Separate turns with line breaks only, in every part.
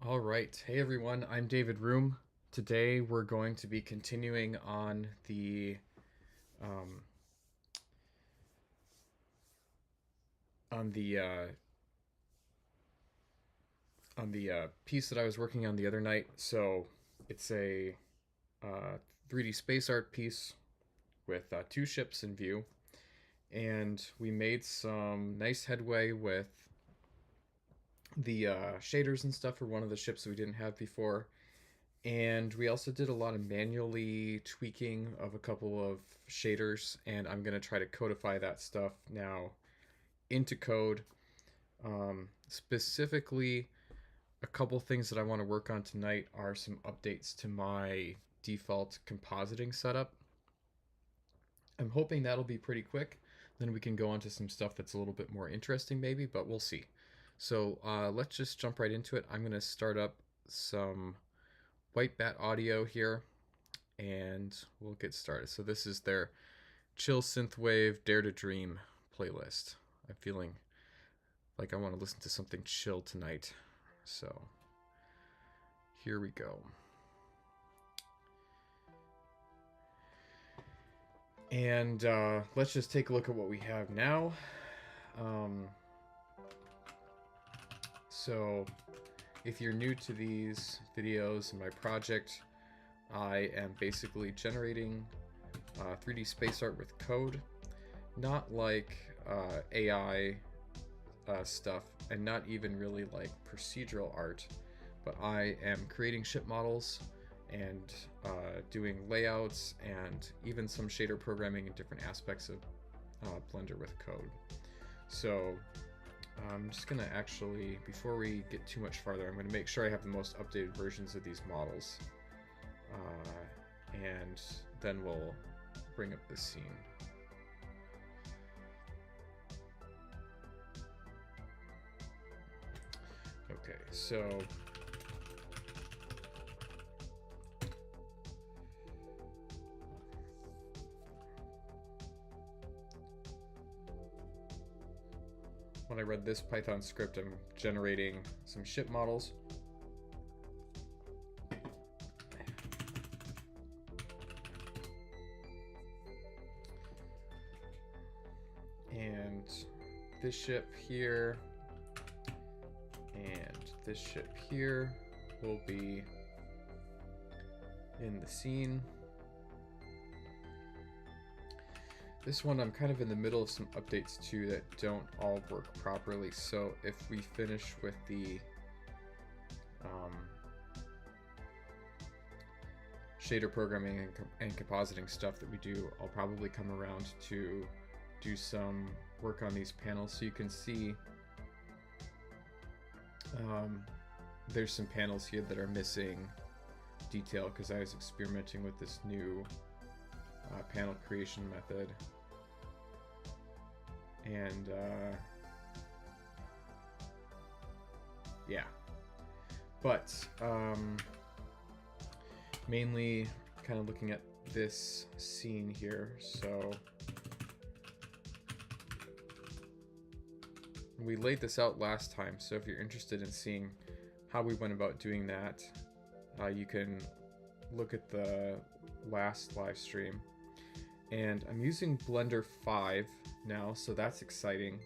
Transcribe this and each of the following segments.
All right. Hey everyone, I'm David Room. Today we're going to be continuing um, on the piece that I was working on the other night. So it's a 3D space art piece with two ships in view, and we made some nice headway with the shaders and stuff for one of the ships that we didn't have before. And we also did a lot of manually tweaking of a couple of shaders, and I'm going to try to codify that stuff now into code. Specifically, a couple things that I want to work on tonight are some updates to my default compositing setup. I'm hoping that'll be pretty quick. Then we can go on to some stuff that's a little bit more interesting maybe, but we'll see. So let's just jump right into it. I'm going to start up some White Bat audio here, and we'll get started. So this is their Chill Synthwave Dare to Dream playlist. I'm feeling like I want to listen to something chill tonight. So here we go. And let's just take a look at what we have now. So if you're new to these videos in my project, I am basically generating 3D space art with code, not like AI stuff, and not even really like procedural art, but I am creating ship models and doing layouts and even some shader programming in different aspects of Blender with code. So I'm just gonna actually, before we get too much farther, I'm gonna make sure I have the most updated versions of these models, and then we'll bring up the scene. Okay, so when I read this Python script, I'm generating some ship models. And this ship here and this ship here will be in the scene. This one I'm kind of in the middle of some updates too that don't all work properly, so if we finish with the shader programming and compositing stuff that we do, I'll probably come around to do some work on these panels. So you can see there's some panels here that are missing detail because I was experimenting with this new panel creation method, and yeah, but mainly kind of looking at this scene here. So we laid this out last time, so if you're interested in seeing how we went about doing that, you can look at the last live stream. And I'm using Blender 5 now, so that's exciting.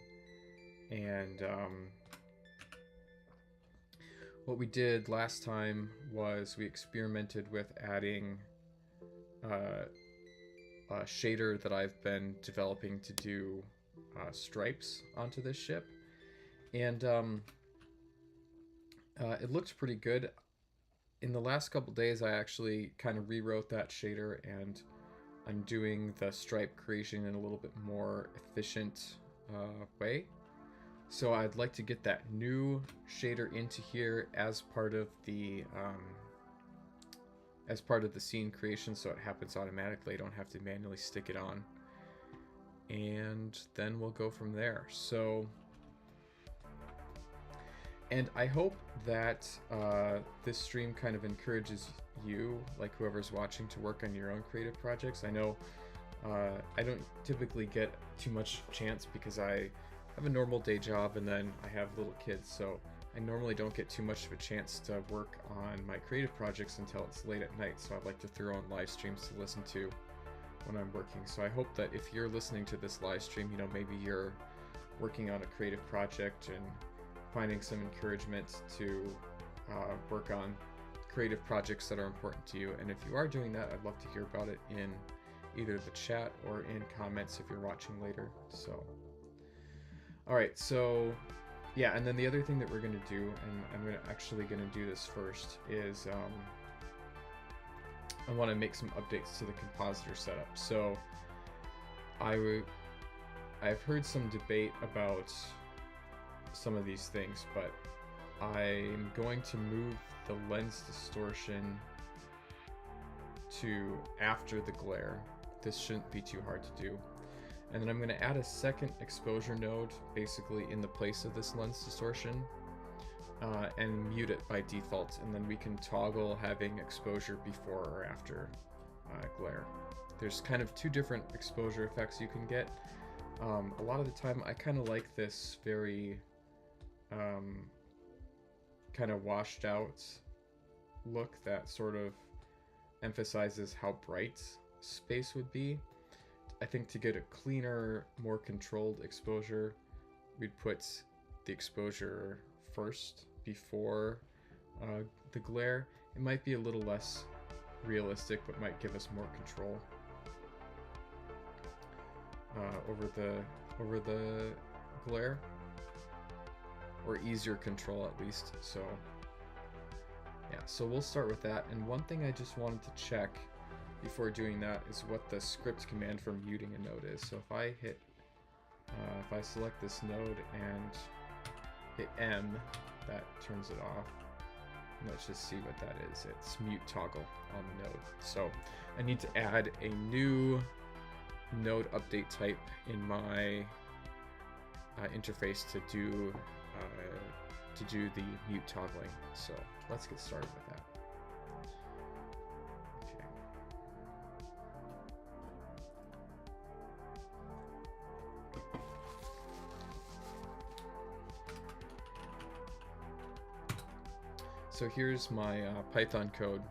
And what we did last time was we experimented with adding a shader that I've been developing to do stripes onto this ship. And it looked pretty good. In the last couple days, I actually kind of rewrote that shader, and I'm doing the stripe creation in a little bit more efficient way. So I'd like to get that new shader into here as part of the scene creation, so it happens automatically. I don't have to manually stick it on, and then we'll go from there. So, and I hope that this stream kind of encourages you, like whoever's watching, to work on your own creative projects. I know I don't typically get too much chance because I have a normal day job and then I have little kids, so I normally don't get too much of a chance to work on my creative projects until it's late at night, so I'd like to throw on live streams to listen to when I'm working. So I hope that if you're listening to this live stream, you know, maybe you're working on a creative project and finding some encouragement to work on creative projects that are important to you. And if you are doing that, I'd love to hear about it in either the chat or in comments if you're watching later. So, all right, so yeah, and then the other thing that we're going to do, and I'm actually going to do this first, is I want to make some updates to the compositor setup. So I've heard some debate about some of these things, but I'm going to move the lens distortion to after the glare. This shouldn't be too hard to do. And then I'm going to add a second exposure node basically in the place of this lens distortion and mute it by default. And then we can toggle having exposure before or after glare. There's kind of two different exposure effects you can get. A lot of the time I kind of like this very kind of washed out look that sort of emphasizes how bright space would be. I think to get a cleaner, more controlled exposure, we'd put the exposure first before the glare. It might be a little less realistic, but might give us more control over the glare, or easier control at least. So yeah, so we'll start with that. And one thing I just wanted to check before doing that is what the script command for muting a node is. So if I hit, if I select this node and hit M, that turns it off. Let's just see what that is. It's mute toggle on the node. So I need to add a new node update type in my interface to do the mute toggling. So let's get started with that. Okay. So here's my Python code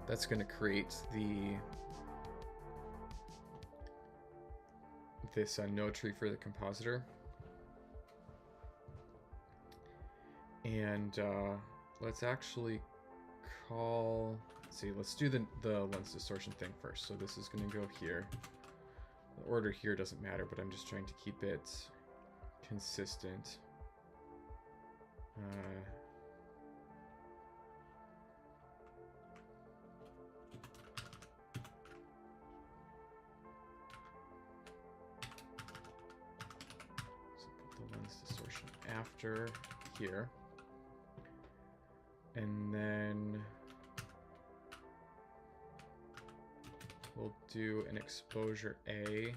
that's going to create this node tree for the compositor. And let's actually call, let's see, let's do the lens distortion thing first. So this is going to go here. The order here doesn't matter, but I'm just trying to keep it consistent. So put the lens distortion after here. And then we'll do an exposure A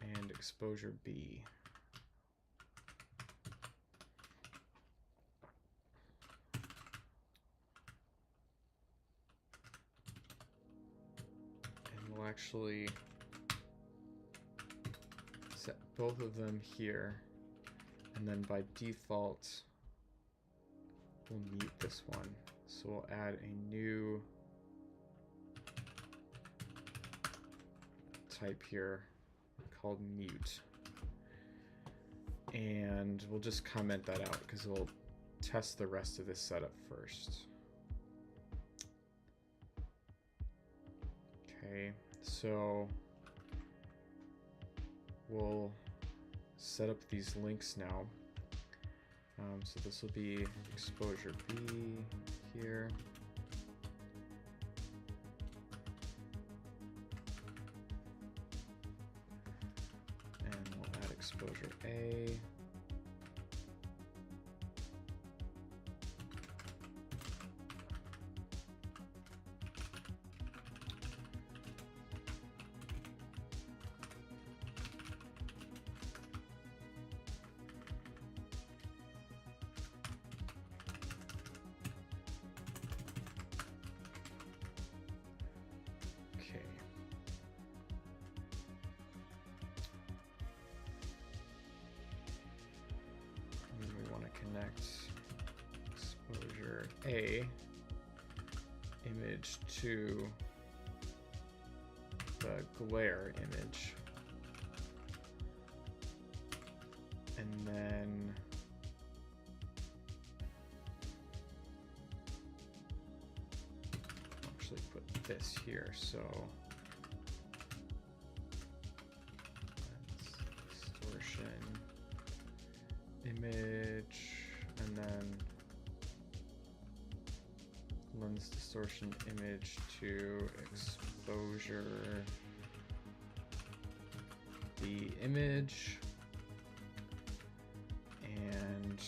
and exposure B. And we'll actually set both of them here, and then by default we'll mute this one. So we'll add a new type here called mute. And we'll just comment that out because we'll test the rest of this setup first. Okay, so we'll set up these links now. So this will be exposure B here. And we'll add exposure A. connect exposure A image to the glare image. And then I'll actually put this here, so that's distortion image, and then lens distortion image to exposure the image, and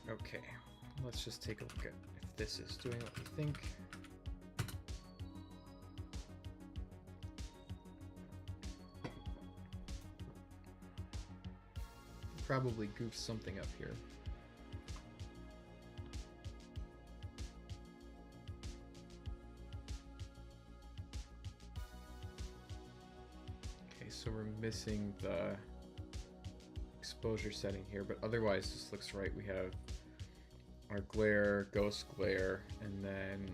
okay, let's just take a look at if this is doing what we think. Probably goofed something up here. Okay, so we're missing the exposure setting here, but otherwise this looks right. We have our glare, ghost glare, and then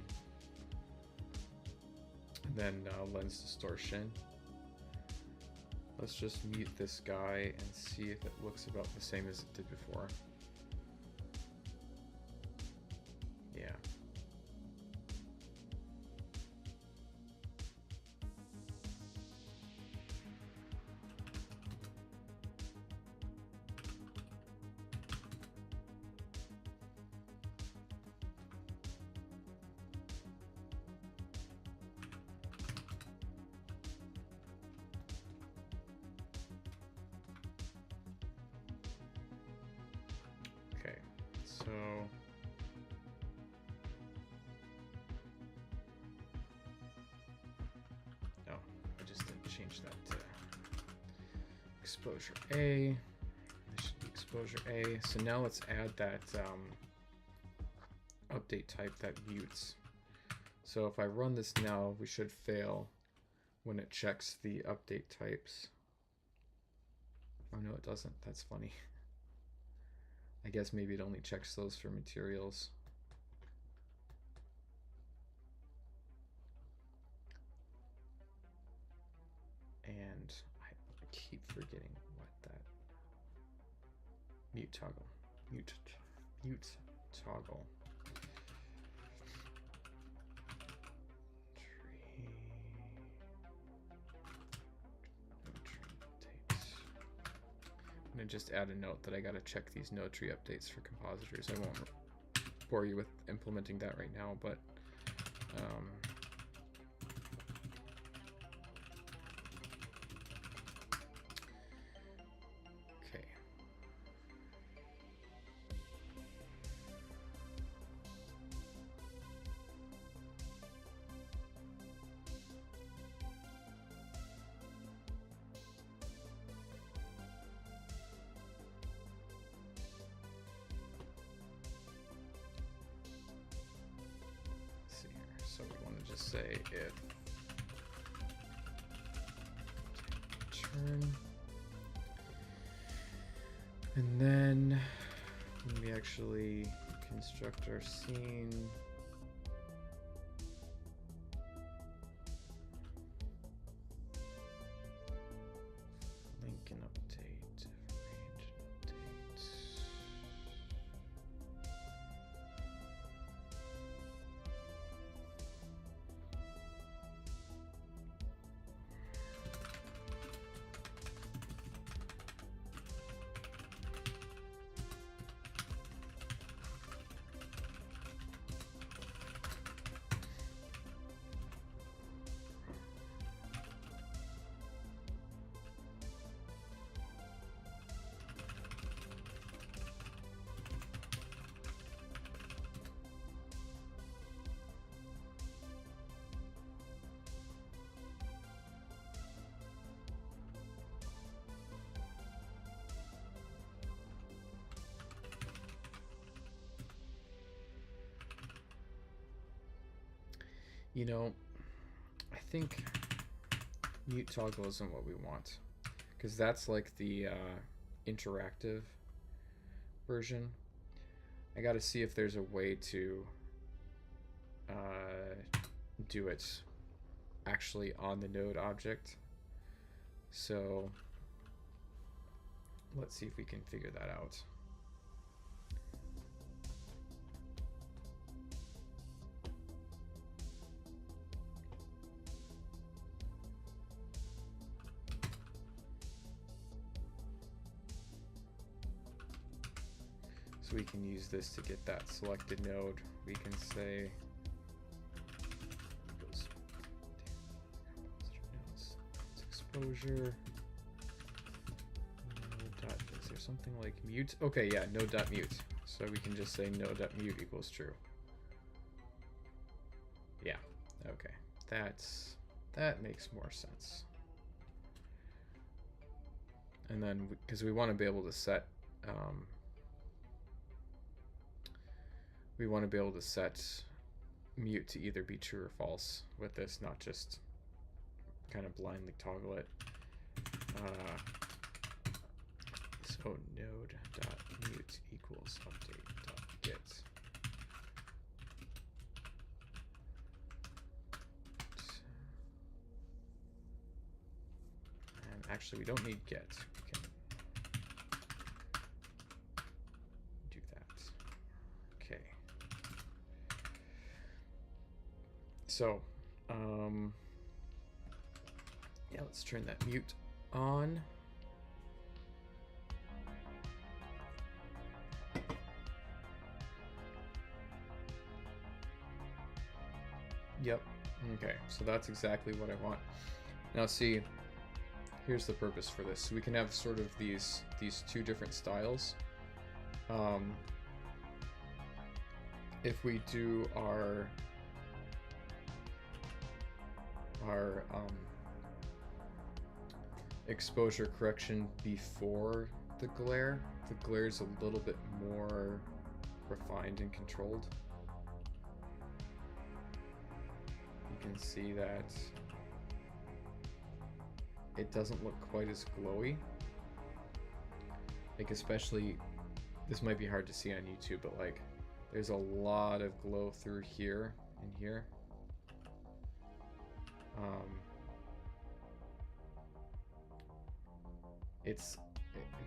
lens distortion. Let's just mute this guy and see if it looks about the same as it did before. Yeah. Okay, so no, I just didn't change that to exposure A. This should be exposure A. So now let's add that update type that mutes. So if I run this now, we should fail when it checks the update types. Oh no, it doesn't. That's funny. I guess maybe it only checks those for materials. And I keep forgetting what that mute toggle. Mute toggle. I'm gonna just add a note that I gotta check these node tree updates for compositors. I won't bore you with implementing that right now, but okay. So we want to just say if turn, and then when we actually construct our scene, link and update, range and update. You know, I think mute toggle isn't what we want, because that's like the interactive version. I gotta see if there's a way to do it actually on the node object. So let's see if we can figure that out. So we can use this to get that selected node. We can say exposure node dot, is there something like mute? Okay, yeah, node dot mute. So we can just say node dot mute equals true. Yeah, okay, that makes more sense. And then because we want to be able to set mute to either be true or false with this, not just kind of blindly toggle it. So node dot mute equals update dot get. And actually, we don't need get. We can do that. Okay. So, yeah, let's turn that mute on. Yep. Okay, so that's exactly what I want. Now see, here's the purpose for this. So we can have sort of these two different styles. If we do our exposure correction before the glare is a little bit more refined and controlled. You can see that it doesn't look quite as glowy. Like, especially, this might be hard to see on YouTube, but like there's a lot of glow through here and here. It's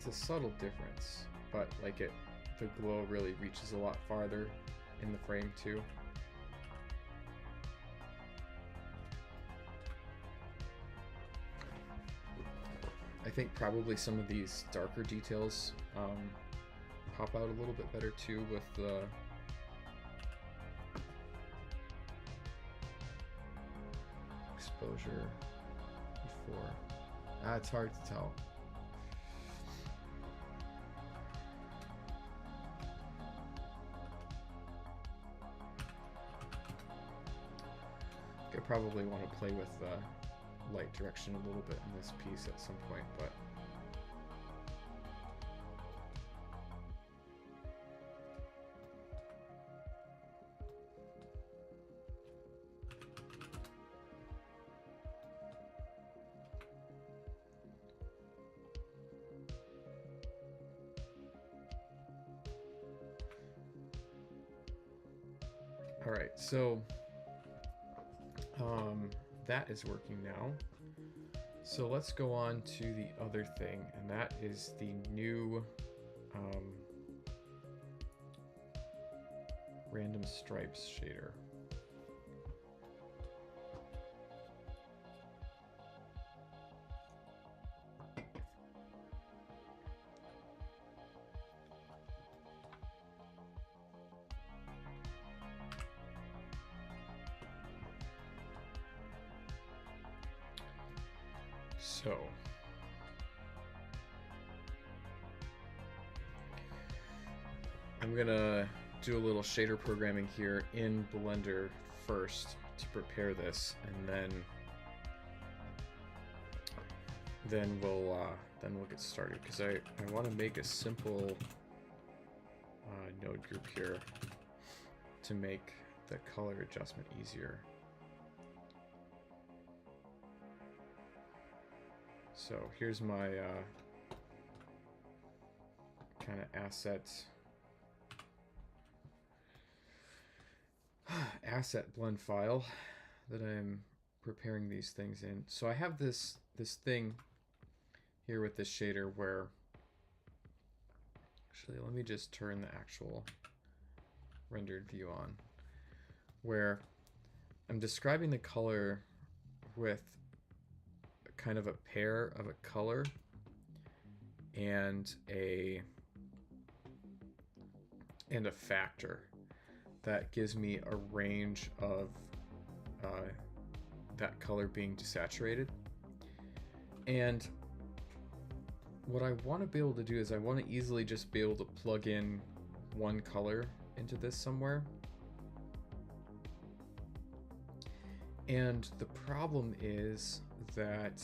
a subtle difference, but like the glow really reaches a lot farther in the frame too. I think probably some of these darker details pop out a little bit better too with the exposure before. It's hard to tell. I probably want to play with the light direction a little bit in this piece at some point, but all right, so that is working now. So let's go on to the other thing, and that is the new random stripes shader. So I'm gonna do a little shader programming here in Blender first to prepare this, and then we'll get started, because I want to make a simple node group here to make the color adjustment easier. So here's my kind of asset blend file that I'm preparing these things in. So I have this thing here with this shader where, actually let me just turn the actual rendered view on, where I'm describing the color with kind of a pair of a color and a factor that gives me a range of that color being desaturated. And what I want to be able to do is I want to easily just be able to plug in one color into this somewhere. And the problem is that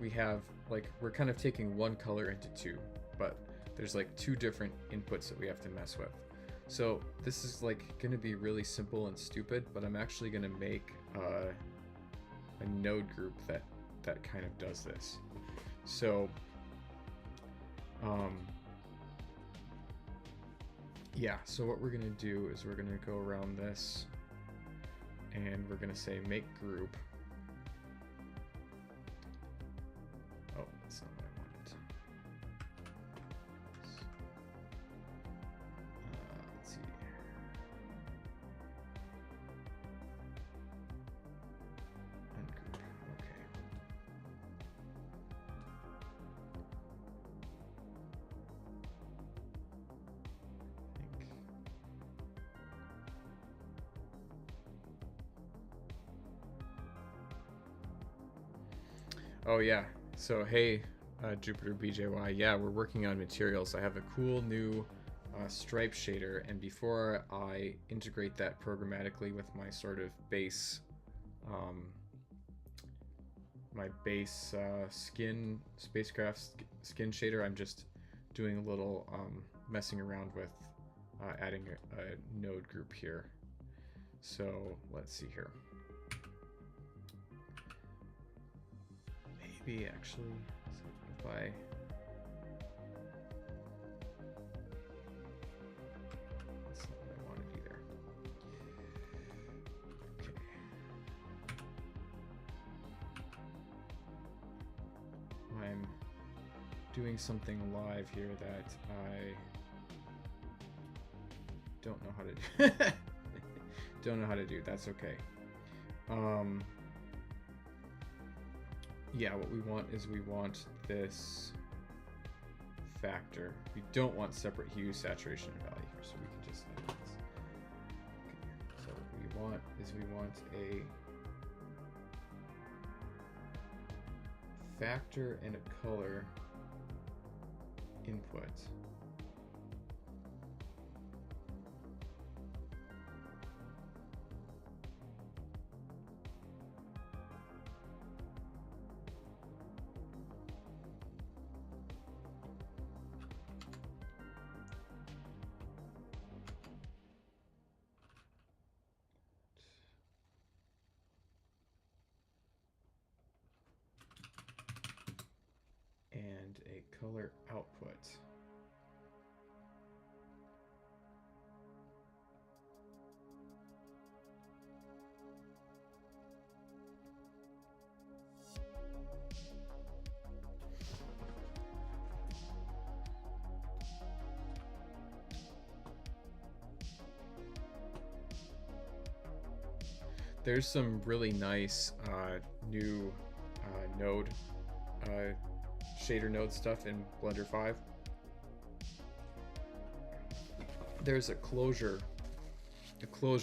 we have, like, we're kind of taking one color into two, but there's like two different inputs that we have to mess with. So this is like going to be really simple and stupid, but I'm actually going to make a node group that kind of does this. So yeah, so what we're going to do is we're going to go around this and we're going to say make group. Oh, that's not what I wanted. Let's see. Ungroup. Okay. Oh yeah, so hey, Jupiter BJY, yeah, we're working on materials. I have a cool new stripe shader, and before I integrate that programmatically with my sort of base, my base spacecraft skin shader, I'm just doing a little messing around with adding a node group here. So let's see here. Maybe actually, if I that's not what I wanted either. Okay. I'm doing something live here that I don't know how to do. Don't know how to do. That's okay. Yeah, what we want is we want this factor. We don't want separate hue, saturation, and value here, so we can just do this. Okay. So what we want is we want a factor and a color input. And a color output. There's some really nice new node shader node stuff in Blender 5. There's a closure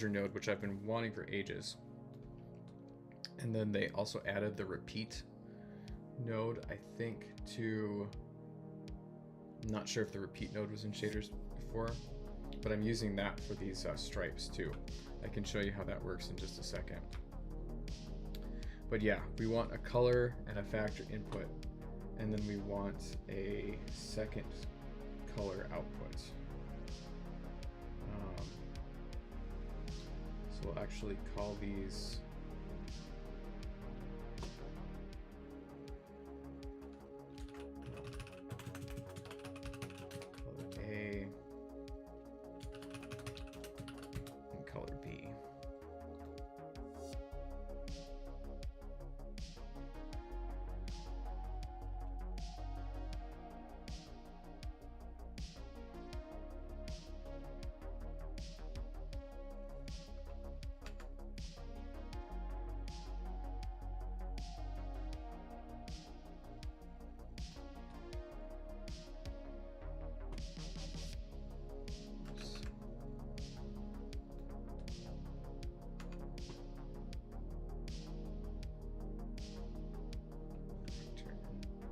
node which I've been wanting for ages, and then they also added the repeat node, I think, to, I'm not sure if the repeat node was in shaders before, but I'm using that for these stripes too. I can show you how that works in just a second. But yeah, we want a color and a factor input, and then we want a second color output. So we'll actually call these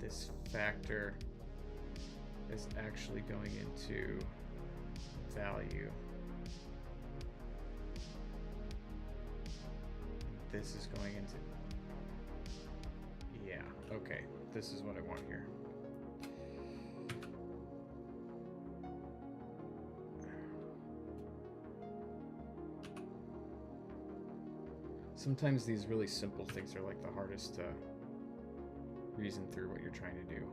this factor is actually going into value. This is going into, yeah, okay, this is what I want here. Sometimes these really simple things are like the hardest to reason through what you're trying to do.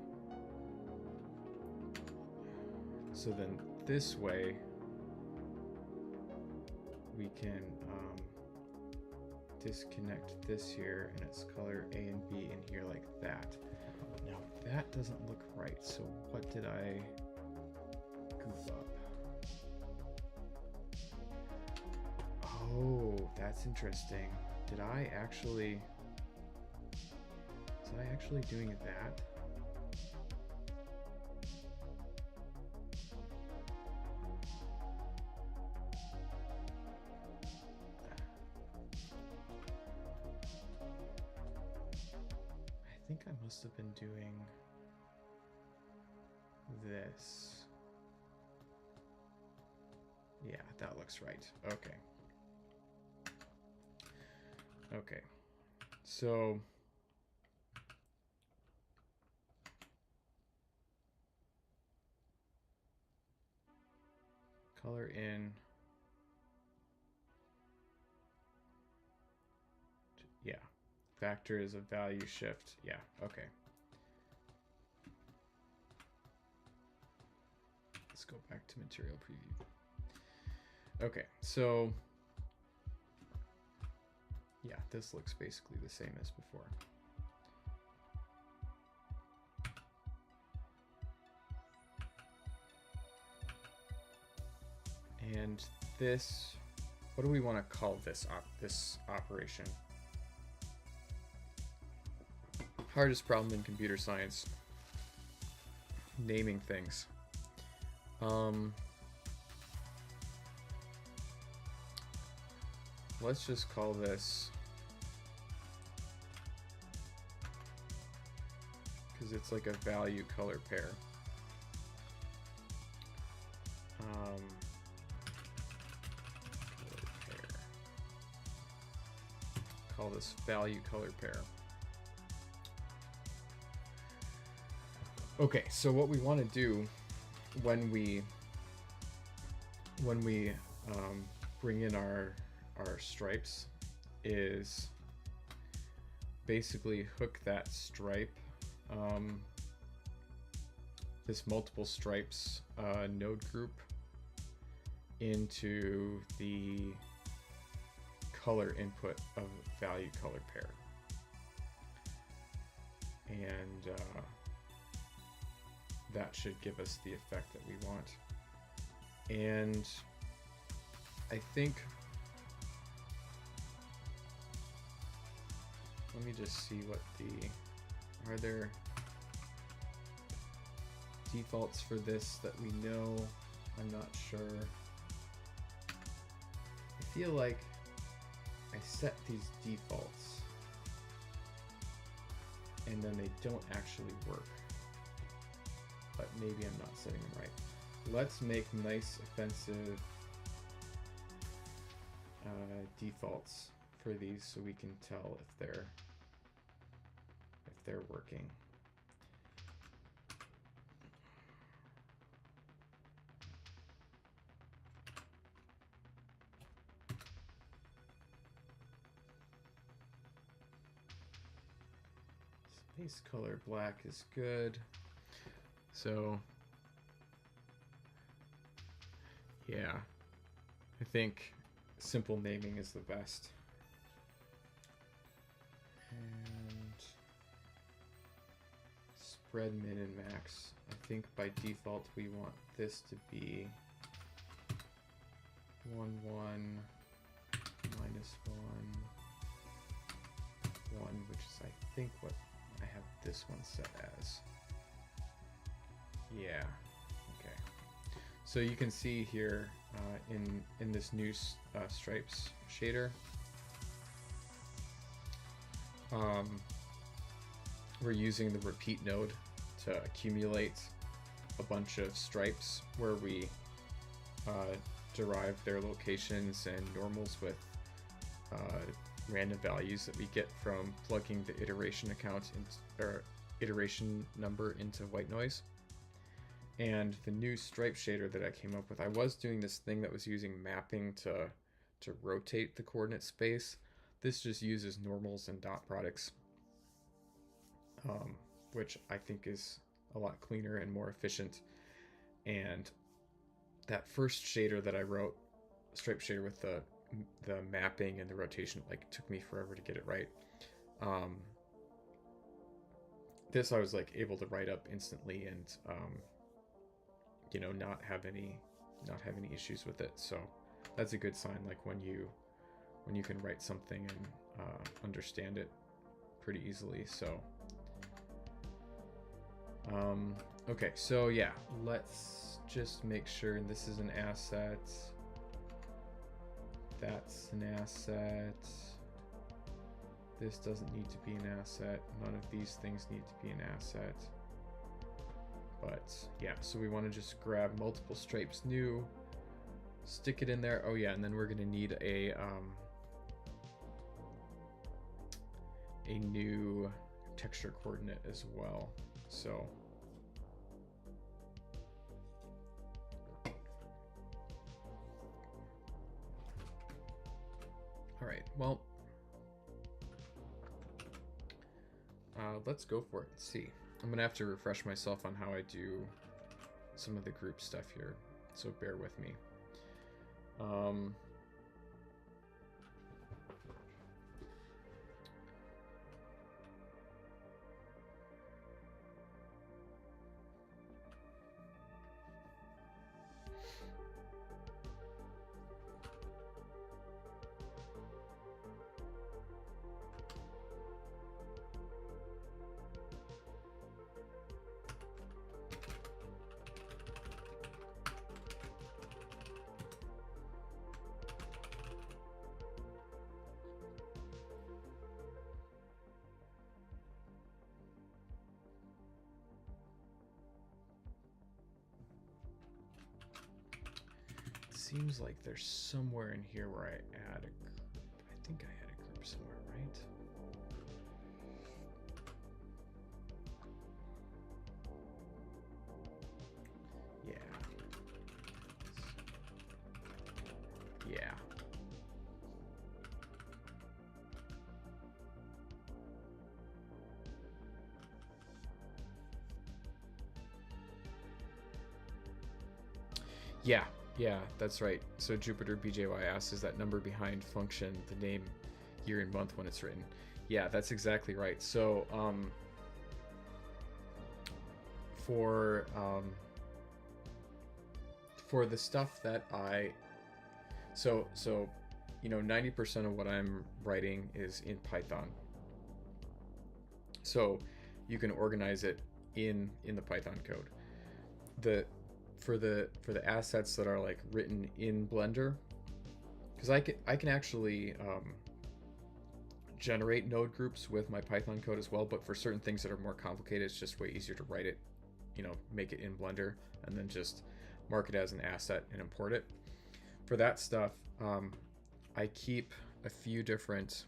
So then this way we can disconnect this here and its color A and B in here like that. Now that doesn't look right, so what did I goof up? Oh, that's interesting. Did I actually, was I actually doing that? I think I must have been doing this. Yeah, that looks right. Okay. Okay. So color in. Yeah. Factor is a value shift. Yeah, okay. Let's go back to material preview. Okay, so yeah, this looks basically the same as before. And this, what do we want to call this operation? Hardest problem in computer science, naming things. Let's just call this, because it's like a value color pair. Color pair. Call this value color pair. Okay, so what we want to do when we bring in our stripes is basically hook that stripe, this multiple stripes node group into the color input of value color pair. And that should give us the effect that we want. And I think, let me just see what are there defaults for this that we know? I'm not sure. I feel like I set these defaults and then they don't actually work. But maybe I'm not setting them right. Let's make nice offensive defaults for these so we can tell if they're working. Space color black is good. So yeah, I think simple naming is the best. And spread min and max. I think by default we want this to be 1, 1, minus 1, 1, which is I think what I have this one set as. Yeah, okay. So you can see here in this new stripes shader, we're using the repeat node to accumulate a bunch of stripes where we derive their locations and normals with random values that we get from plugging the iteration account or iteration number into white noise. And the new stripe shader that I came up with, I was doing this thing that was using mapping to rotate the coordinate space. This just uses normals and dot products, which I think is a lot cleaner and more efficient. And that first shader that I wrote, stripe shader with the mapping and the rotation, like took me forever to get it right. This I was like able to write up instantly and you know, not have any issues with it. So that's a good sign, like when you can write something and understand it pretty easily. So okay, so yeah, let's just make sure, and this is an asset, that's an asset, this doesn't need to be an asset, none of these things need to be an asset. But yeah, so we want to just grab multiple stripes new, stick it in there. Oh yeah, and then we're going to need a new texture coordinate as well. So all right, well, let's go for it. Let's see. I'm gonna have to refresh myself on how I do some of the group stuff here, so bear with me. Seems like there's somewhere in here where I add a group. I think I had a group somewhere, right? Yeah. Yeah. Yeah. Yeah, that's right. So Jupiter BJY asks, is that number behind function the name, year, and month when it's written? Yeah, that's exactly right. So for the stuff that so you know, 90% of what I'm writing is in Python. So you can organize it in the Python code. For the assets that are like written in Blender, because I can actually generate node groups with my Python code as well, but for certain things that are more complicated, it's just way easier to write it, you know, make it in Blender and then just mark it as an asset and import it. For that stuff, I keep a few different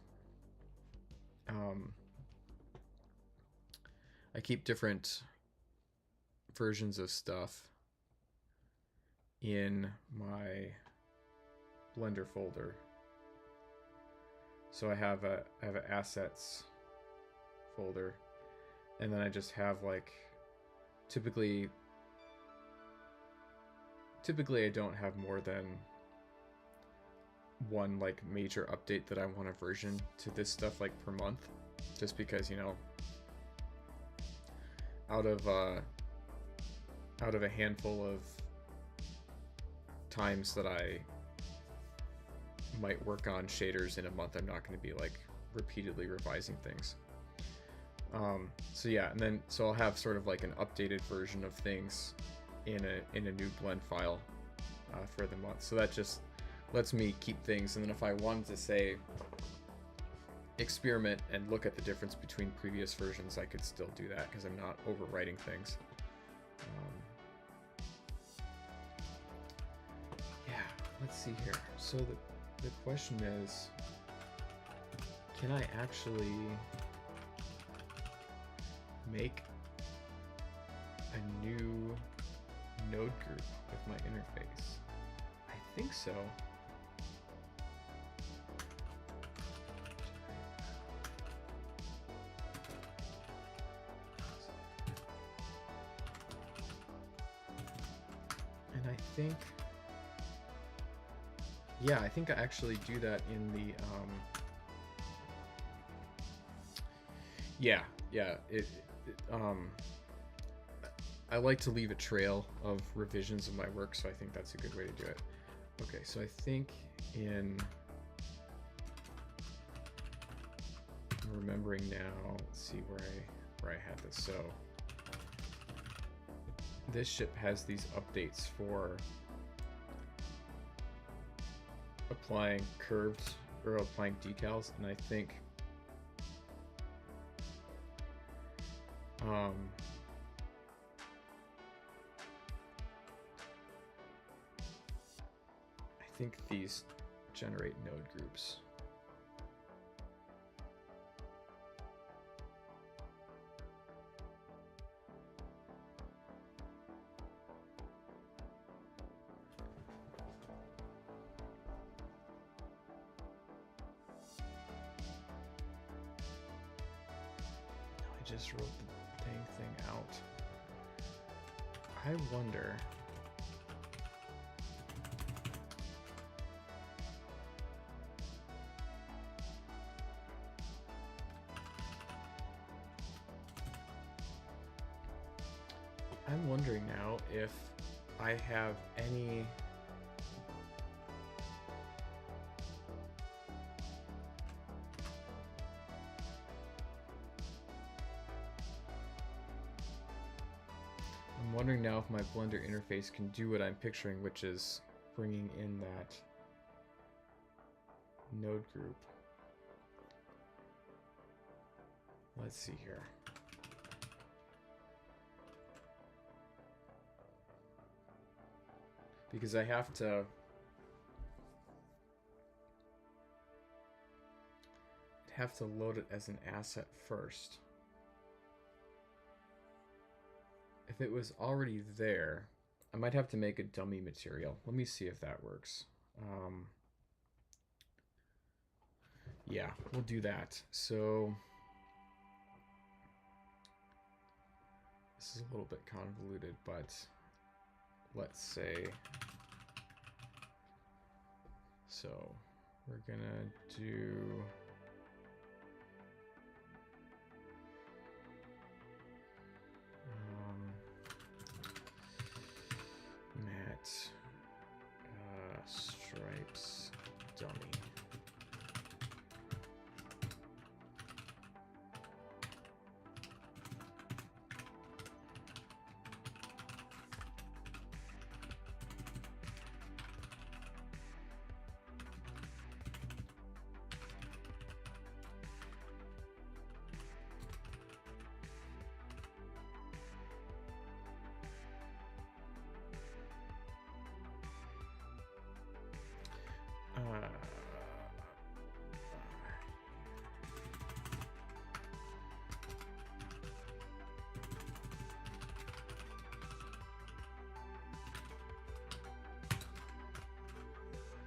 versions of stuff in my Blender folder. So I have an assets folder, and then I just have like typically I don't have more than one like major update that I want to version to this stuff like per month, just because, you know, out of a handful of times that I might work on shaders in a month, I'm not going to be like repeatedly revising things. So yeah, and then so I'll have sort of like an updated version of things in a new blend file for the month. So that just lets me keep things. And then if I wanted to say, experiment and look at the difference between previous versions, I could still do that because I'm not overwriting things. Yeah, let's see here. So the question is, can I actually make a new node group with my interface? I think so. And I think, yeah, I think I actually do that in the, I like to leave a trail of revisions of my work, so I think that's a good way to do it. Okay, so I think I'm remembering now, let's see where I had this. So this ship has these updates for applying curves or applying decals, and I think these generate node groups. I just wrote the dang thing out. I wonder. I'm wondering now if I have any I'm wondering now if my Blender interface can do what I'm picturing, which is bringing in that node group. Let's see here. Because I have to load it as an asset first. If it was already there, I might have to make a dummy material. Let me see if that works. Yeah, we'll do that. So this is a little bit convoluted, but let's say, so we're gonna do matte stripes dummy.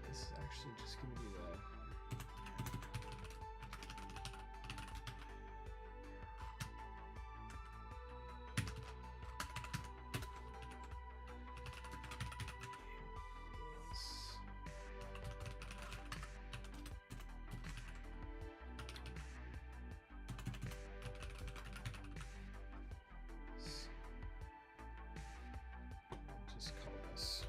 This is actually just going to be the just call this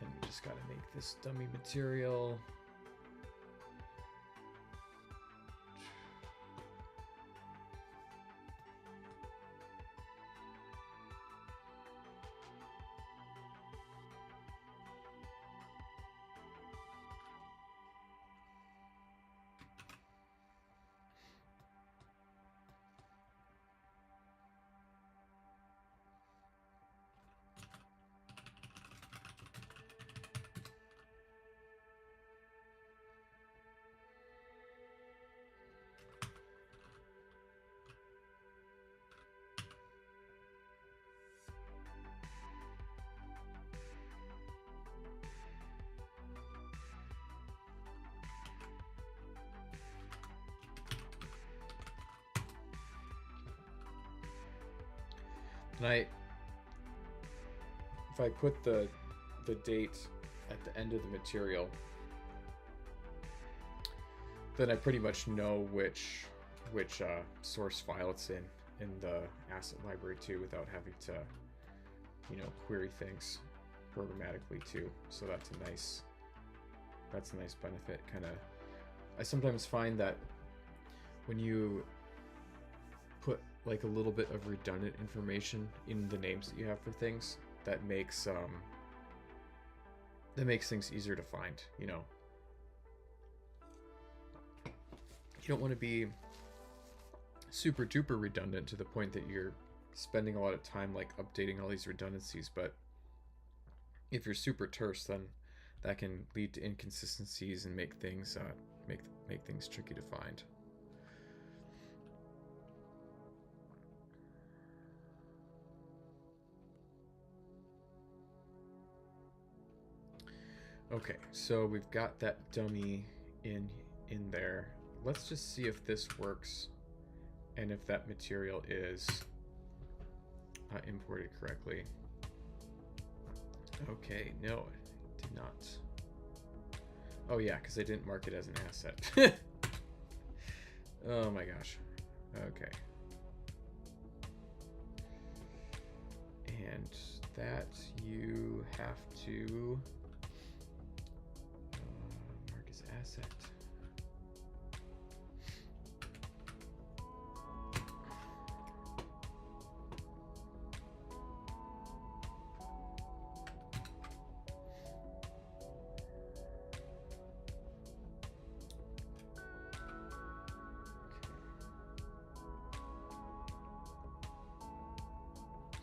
and we just got to make this dummy material. And if I put the date at the end of the material, then I pretty much know which source file it's in the asset library too, without having to, you know, query things programmatically too. So that's a nice benefit. Kind of, I sometimes find that when you put like a little bit of redundant information in the names that you have for things, that makes things easier to find, you know. You don't want to be super duper redundant to the point that you're spending a lot of time like updating all these redundancies, but if you're super terse, then that can lead to inconsistencies and make things make things tricky to find. Okay, so we've got that dummy in there. Let's just see if this works and if that material is imported correctly. Okay, no, it did not. Oh yeah, because I didn't mark it as an asset. Oh my gosh. Okay. And that you have to mark as asset.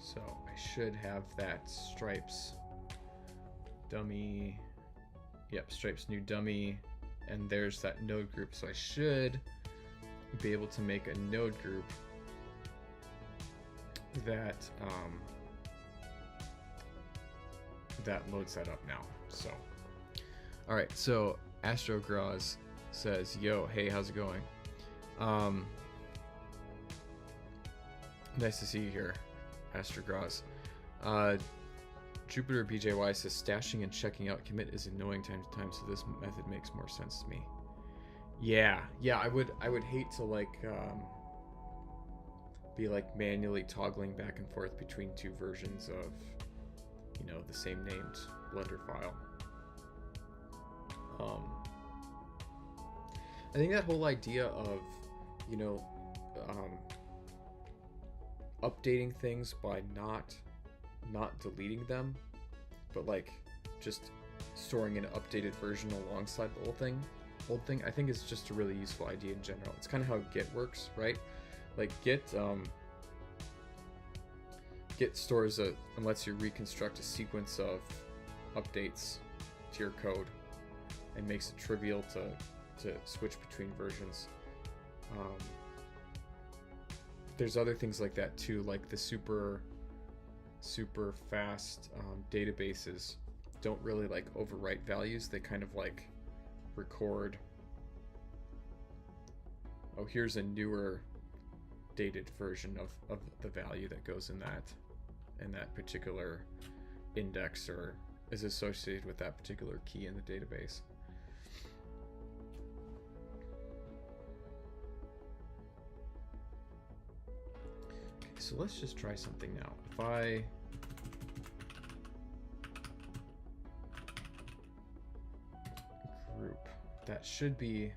So I should have that stripes dummy. Yep, stripes new dummy, and there's that node group. So I should be able to make a node group that that loads that up now. So, all right. So Astrograws says, "Yo, hey, how's it going? Nice to see you here." Astrograws. Jupiter BJY says stashing and checking out commit is annoying time to time, so this method makes more sense to me. Yeah, I would hate to like be like manually toggling back and forth between two versions of, you know, the same named Blender file. I think that whole idea of, you know, updating things by not deleting them, but like just storing an updated version alongside the old thing, I think is just a really useful idea in general. It's kind of how Git works, right? Like Git stores and lets you reconstruct a sequence of updates to your code and makes it trivial to switch between versions. There's other things like that too, like the super fast databases don't really like overwrite values. They kind of like record, oh, here's a newer dated version of the value that goes in that particular index or is associated with that particular key in the database. So let's just try something now. If I group, that should be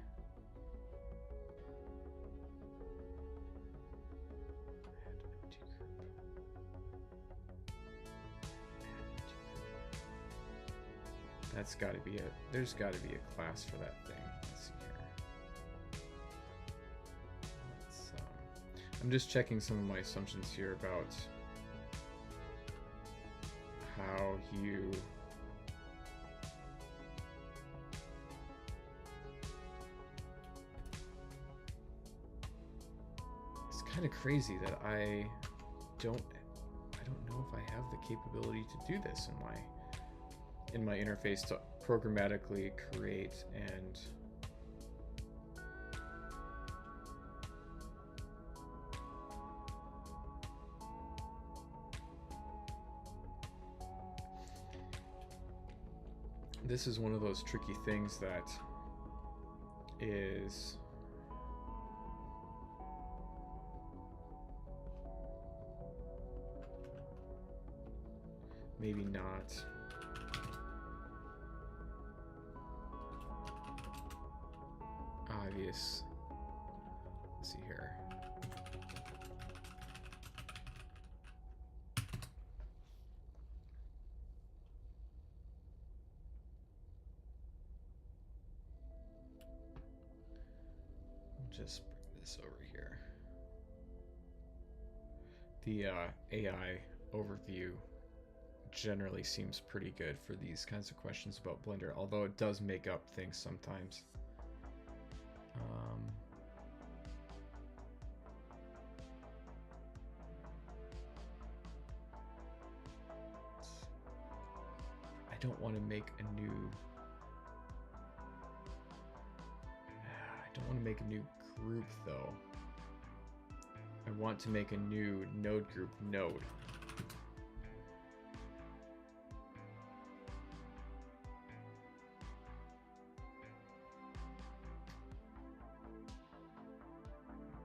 that's got to be it. There's got to be a class for that thing. Let's see here. I'm just checking some of my assumptions here about how you it's kind of crazy that I don't know if I have the capability to do this in my interface to programmatically create and this is one of those tricky things that is maybe not obvious. Let's see here. Just bring this over here. The AI overview generally seems pretty good for these kinds of questions about Blender, although it does make up things sometimes. I don't want to make a new... I don't want to make a new group though. I want to make a new node group node.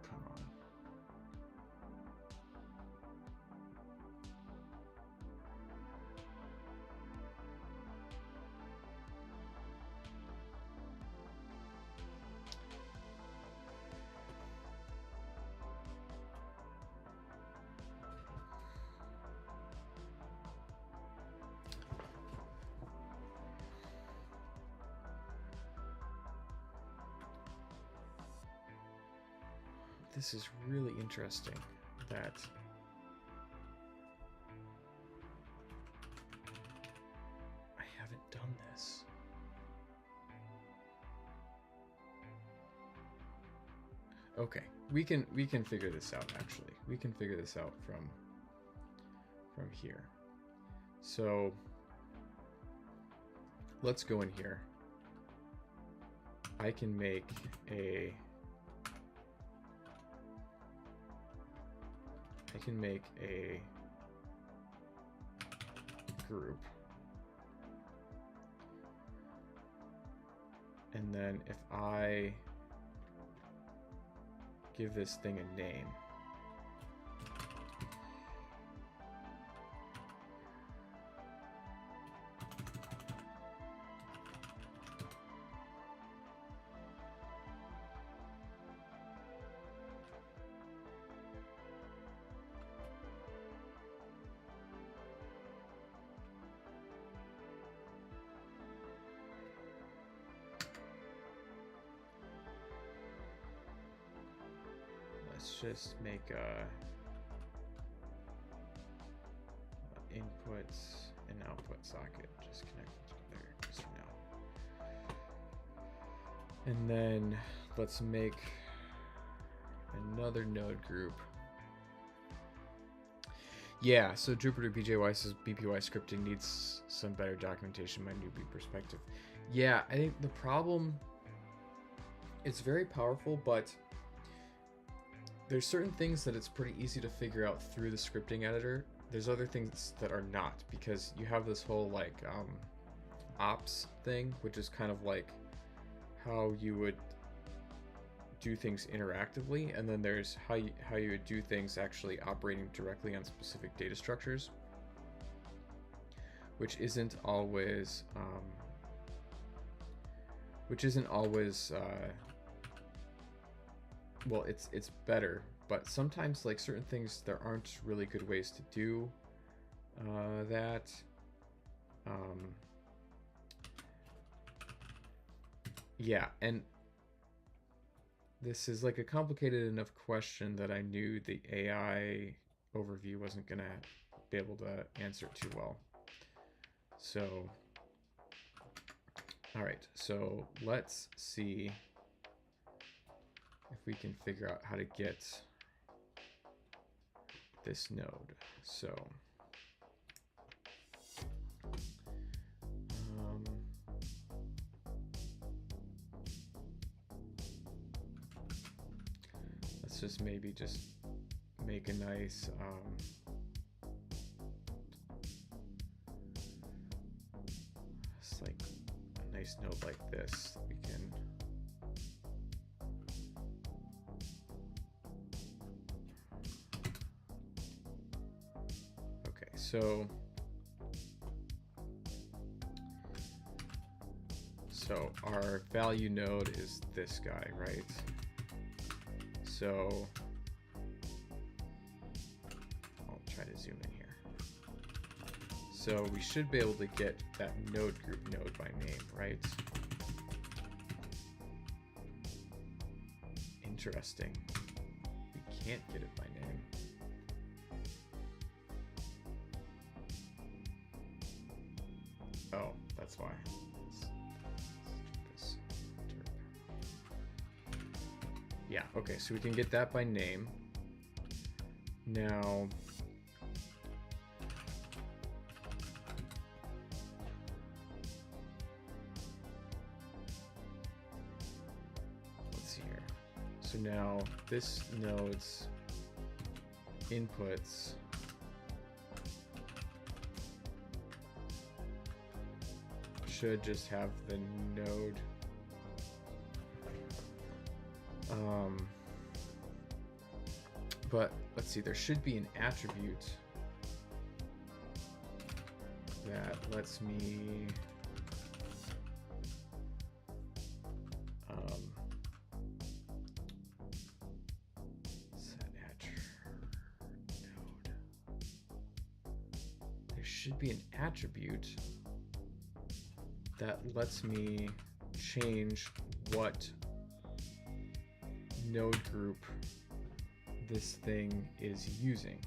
Come on. This is really interesting that I haven't done this. Okay, we can figure this out actually. We can figure this out from here. So let's go in here. I can make a group, and then if I give this thing a name, let's just make inputs and output socket just connected together just for now. And then let's make another node group. Yeah, so Jupiter BJY says BPY scripting needs some better documentation, my newbie perspective. Yeah, I think the problem, it's very powerful, but there's certain things that it's pretty easy to figure out through the scripting editor. There's other things that are not, because you have this whole like ops thing, which is kind of like how you would do things interactively, and then there's how you would do things actually operating directly on specific data structures, which isn't always well, it's better, but sometimes like certain things there aren't really good ways to do that. Yeah, and this is like a complicated enough question that I knew the AI overview wasn't gonna be able to answer it too well. So, all right, so let's see if we can figure out how to get this node. So let's just maybe just make a nice it's like nice node like this that we can so our value node is this guy, right? So I'll try to zoom in here. So we should be able to get that node group node by name, right? Interesting. We can't get it by name. Oh, that's why. Yeah, okay, so we can get that by name. Now, let's see here. So now this node's inputs should just have the node but let's see, there should be an attribute that lets me set node. There should be an attribute that lets me change what node group this thing is using.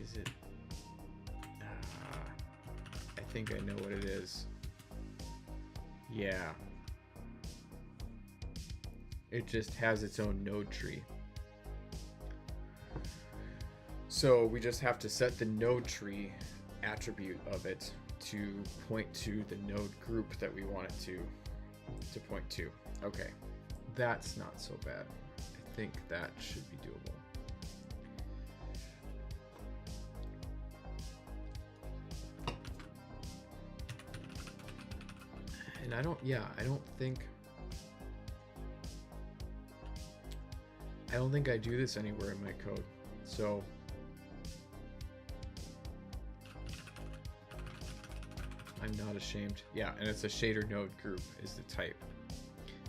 Is it? I think I know what it is. Yeah. It just has its own node tree. So we just have to set the node tree attribute of it to point to the node group that we want it to point to. Okay, that's not so bad. I think that should be doable. And I don't think I do this anywhere in my code. So I'm not ashamed. Yeah, and it's a shader node group is the type.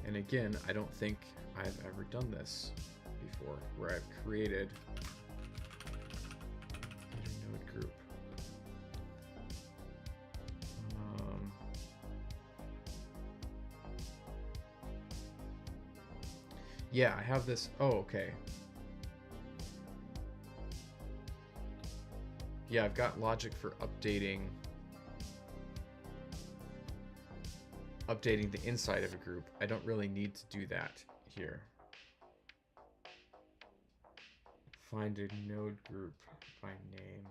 And again, I don't think I've ever done this before, where I've created a node group. Yeah, I have this. Oh, okay. Yeah, I've got logic for updating the inside of a group. I don't really need to do that here. Find a node group by name.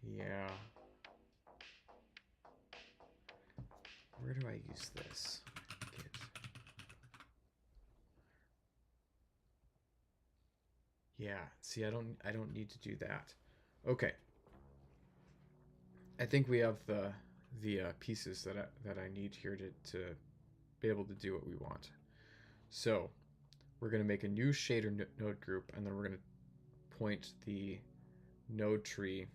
Yeah. Where do I use this? Git. Yeah, see, I don't need to do that. Okay. I think we have the pieces that I need here to be able to do what we want. So we're going to make a new shader node group, and then we're going to point the node tree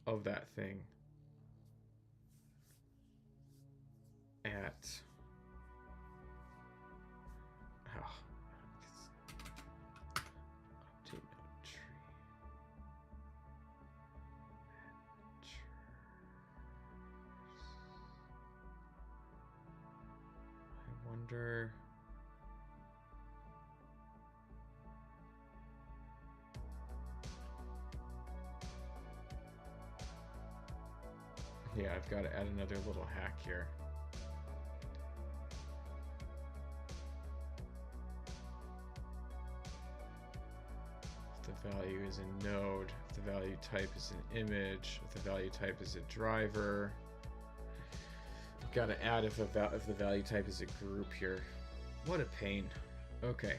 of that thing at update node tree. I wonder. Yeah, I've got to add another little hack here. value is a node, if the value type is an image, if the value type is a driver. Gotta add if the value type is a group here. What a pain. Okay.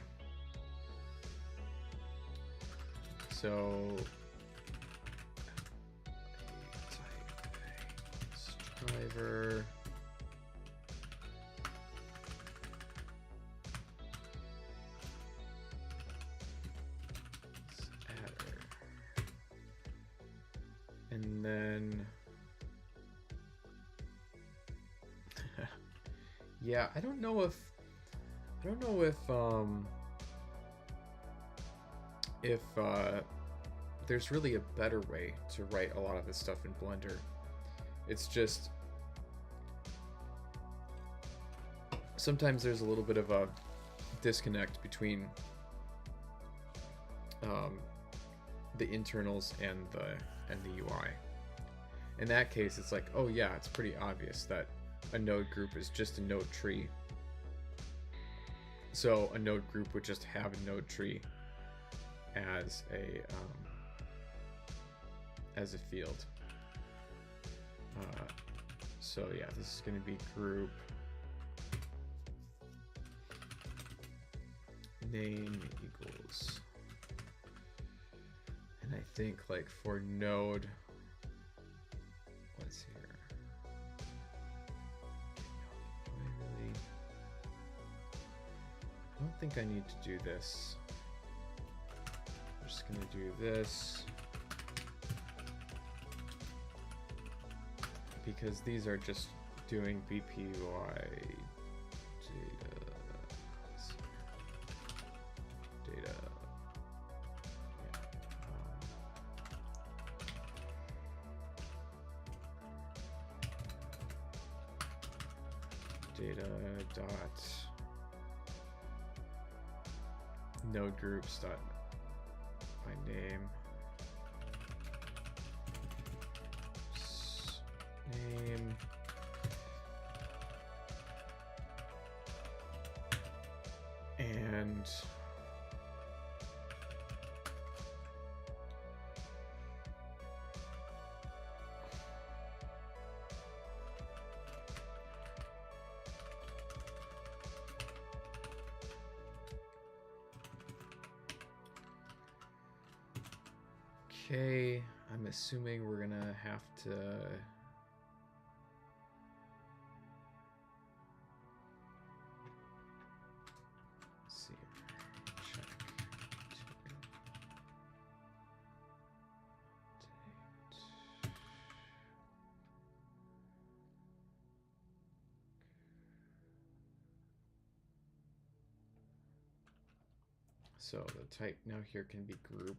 So type driver. And then yeah, I don't know if there's really a better way to write a lot of this stuff in Blender. It's just sometimes there's a little bit of a disconnect between the internals and the UI. In that case, it's like, oh yeah, it's pretty obvious that a node group is just a node tree. So a node group would just have a node tree as a field. So yeah, this is going to be group name equals, and I think like for node, what's here? I don't think I need to do this. I'm just going to do this because these are just doing BPY data. Data dot node groups dot by name and okay, I'm assuming we're gonna have to see. Check. So the type now here can be group.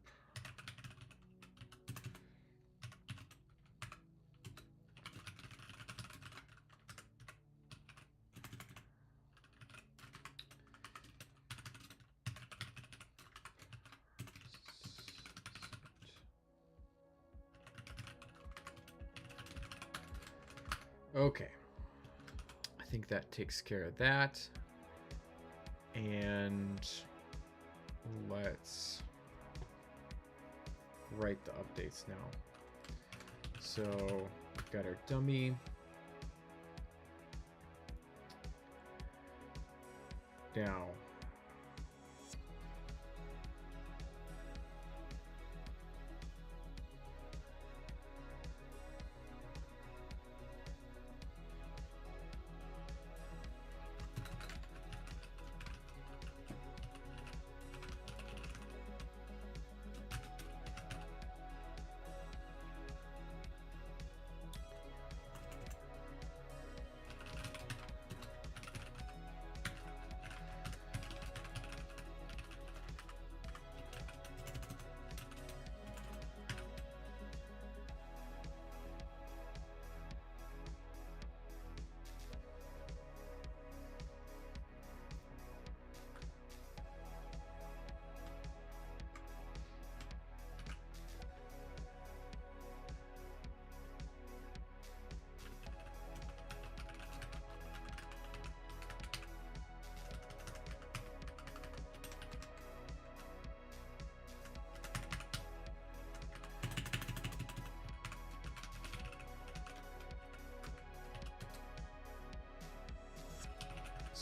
Okay, I think that takes care of that. And let's write the updates now. So we've got our dummy. Now,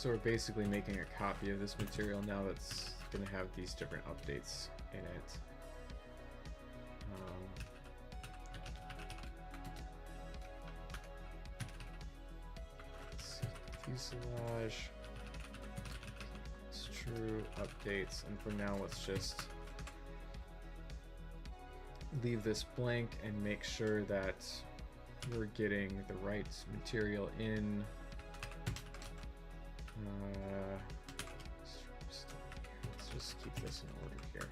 So we're basically making a copy of this material now that's going to have these different updates in it. Let's see, fuselage, it's true, updates, and for now let's just leave this blank and make sure that we're getting the right material in. Let's just keep this in order here.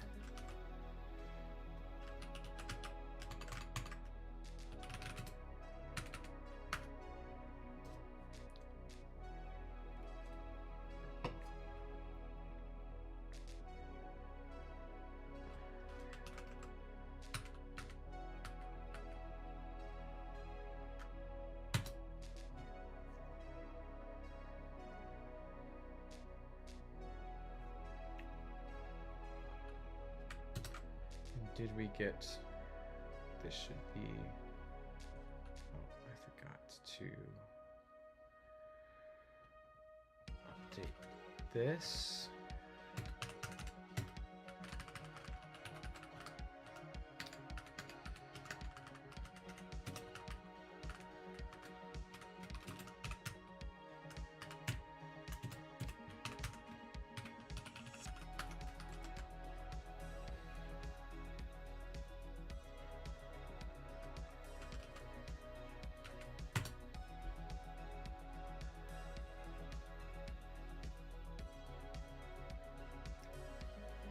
Did we get, this should be, oh, I forgot to update this.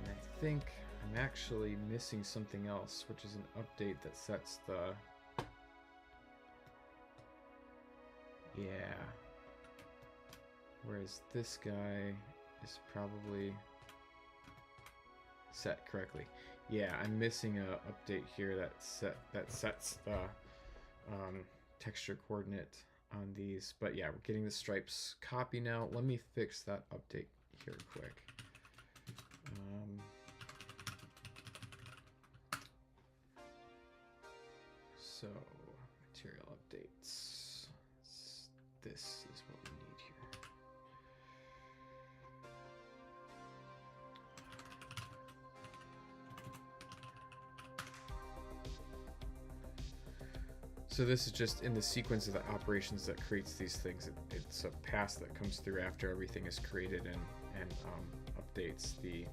I think I'm actually missing something else, which is an update that sets the, yeah, whereas this guy is probably set correctly. Yeah, I'm missing a update here that sets the texture coordinate on these, but yeah, we're getting the stripes copy now. Let me fix that update here quick. So, material updates. This is what we need here. So this is just in the sequence of the operations that creates these things. It's a pass that comes through after everything is created and updates the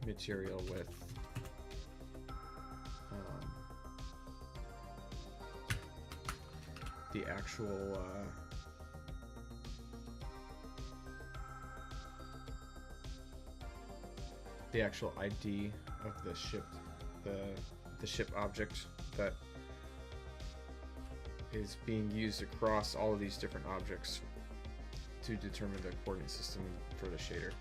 material with the actual ID of the ship, the ship object that is being used across all of these different objects to determine the coordinate system for the shader.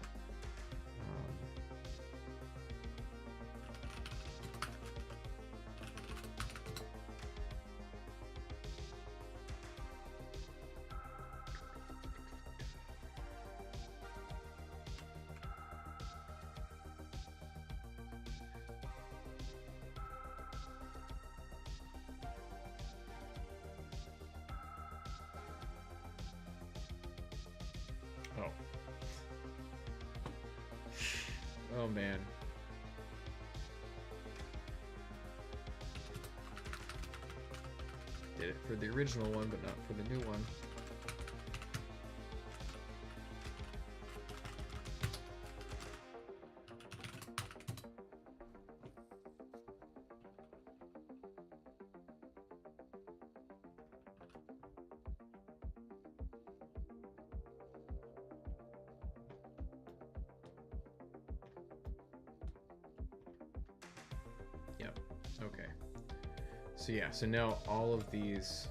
Oh man. Did it for the original one, but not for the new one. Okay, so yeah, so now all of these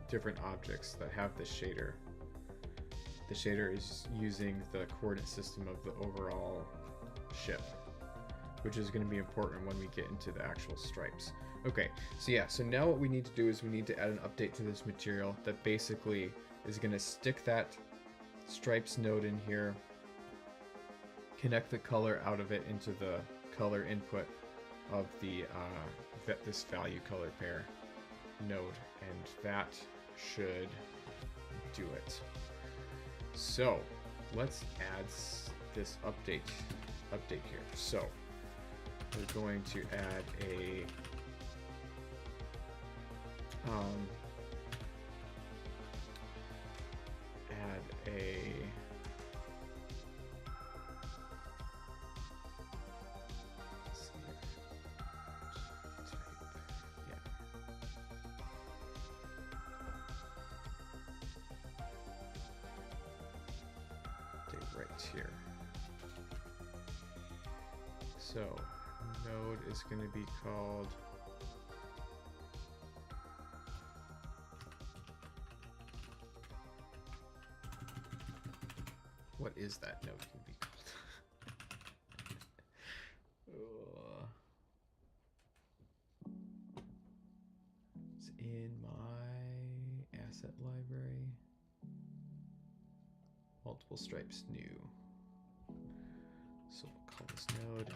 different objects that have the shader is using the coordinate system of the overall ship, which is going to be important when we get into the actual stripes. Okay, so yeah, so now what we need to do is we need to add an update to this material that basically is going to stick that stripes node in here, connect the color out of it into the color input of the this value color pair, node, and that should do it. So let's add this update here. So we're going to add a here. So node is going to be called what is that node going to be called? It's in my asset library. Multiple stripes new. So we'll call this node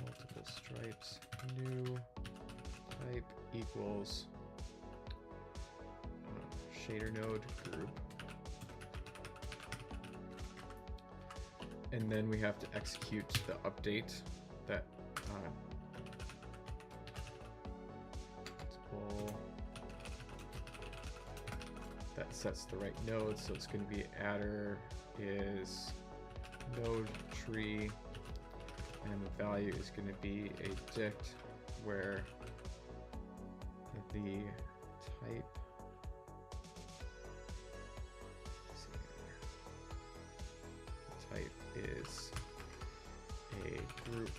multiple stripes new type equals shader node group. And then we have to execute the update that let's pull. That sets the right node, so it's going to be adder is node tree, and the value is going to be a dict where the type is a group,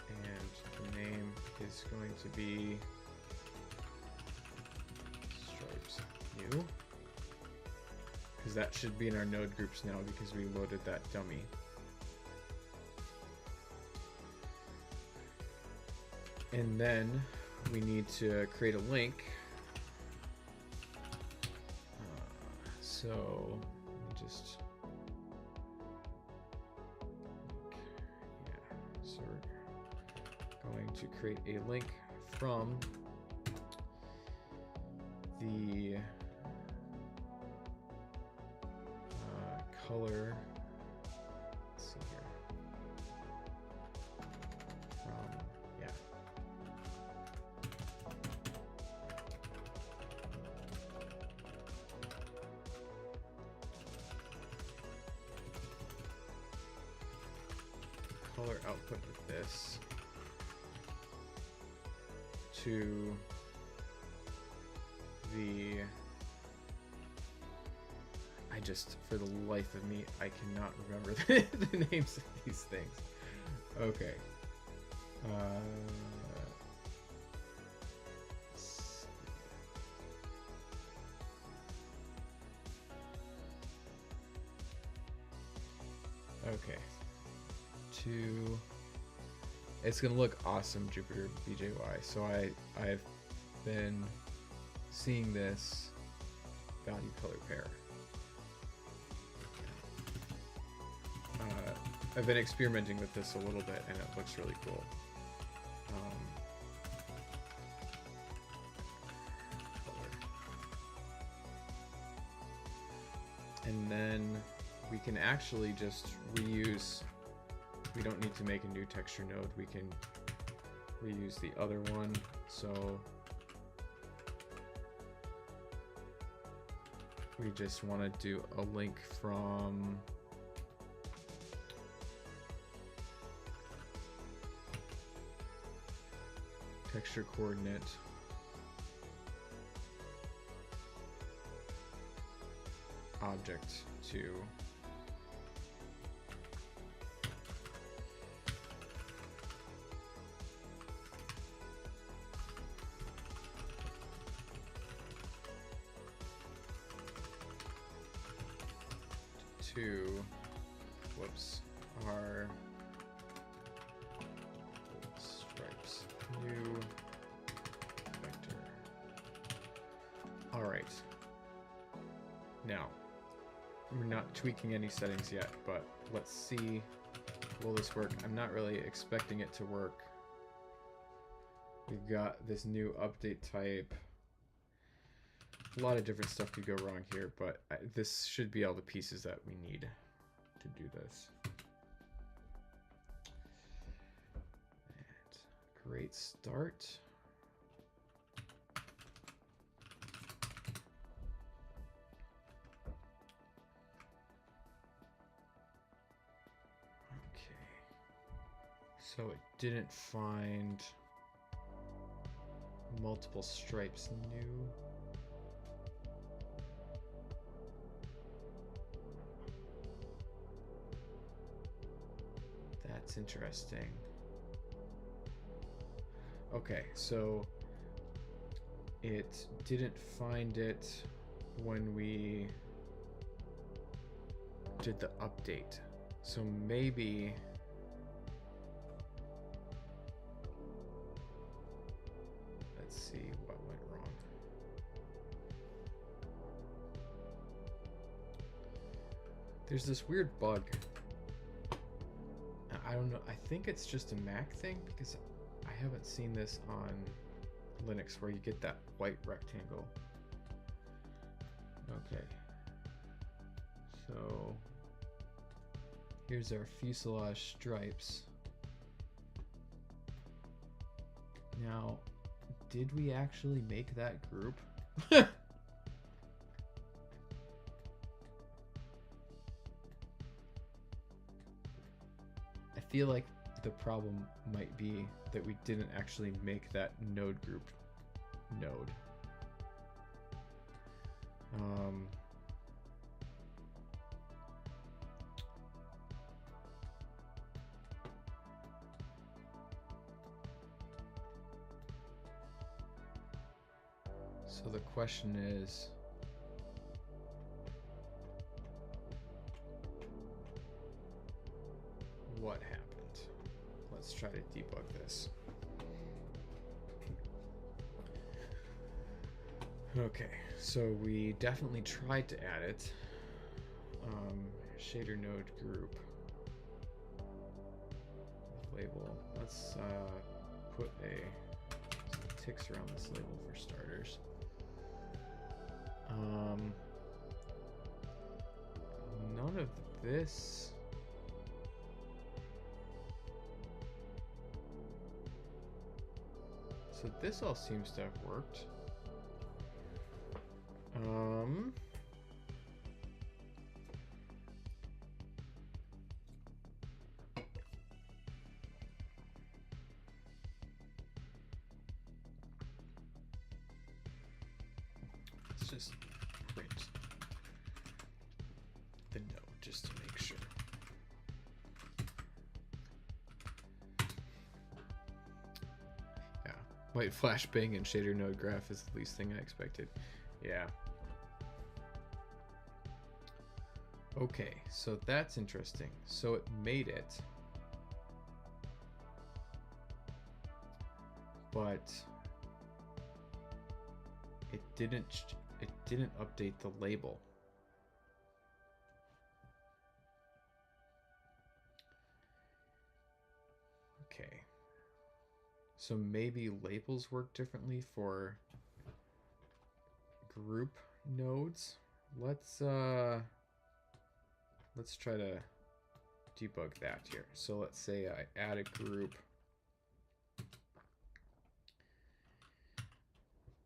and the name is going to be stripes new, because that should be in our node groups now because we loaded that dummy. And then we need to create a link. So let me just so we're going to create a link from the color. Let's see here. Color output of this to the for the life of me, I cannot remember the names of these things. Okay. Okay. It's gonna look awesome, Jupyter BJY. So I've been seeing this value color pair. I've been experimenting with this a little bit, and it looks really cool. And then we can actually just reuse. We don't need to make a new texture node. We can reuse the other one. So we just want to do a link from texture coordinate object to whoops, our stripes new vector. All right. Now, we're not tweaking any settings yet, but let's see, will this work? I'm not really expecting it to work We've got this new update type. A lot of different stuff could go wrong here, but this should be all the pieces that we need to do this. And great start. Okay. So it didn't find multiple stripes new. That's interesting. Okay, so it didn't find it when we did the update. So maybe let's see what went wrong. There's this weird bug. I don't know. I think it's just a Mac thing because I haven't seen this on Linux where you get that white rectangle. Okay. So here's our fuselage stripes. Now, did we actually make that group? I feel like the problem might be that we didn't actually make that node group node. So the question is, what happened? Let's try to debug this. Okay, so we definitely tried to add it. Shader node group label. Let's put some ticks around this label for starters. None of this. So this all seems to have worked. Let's just print the node just to make sure. Yeah, white flashbang and shader node graph is the least thing I expected. Yeah. Okay, so that's interesting. So it made it, but it didn't update the label. Okay. So maybe labels work differently for group nodes. Let's try to debug that here. So let's say I add a group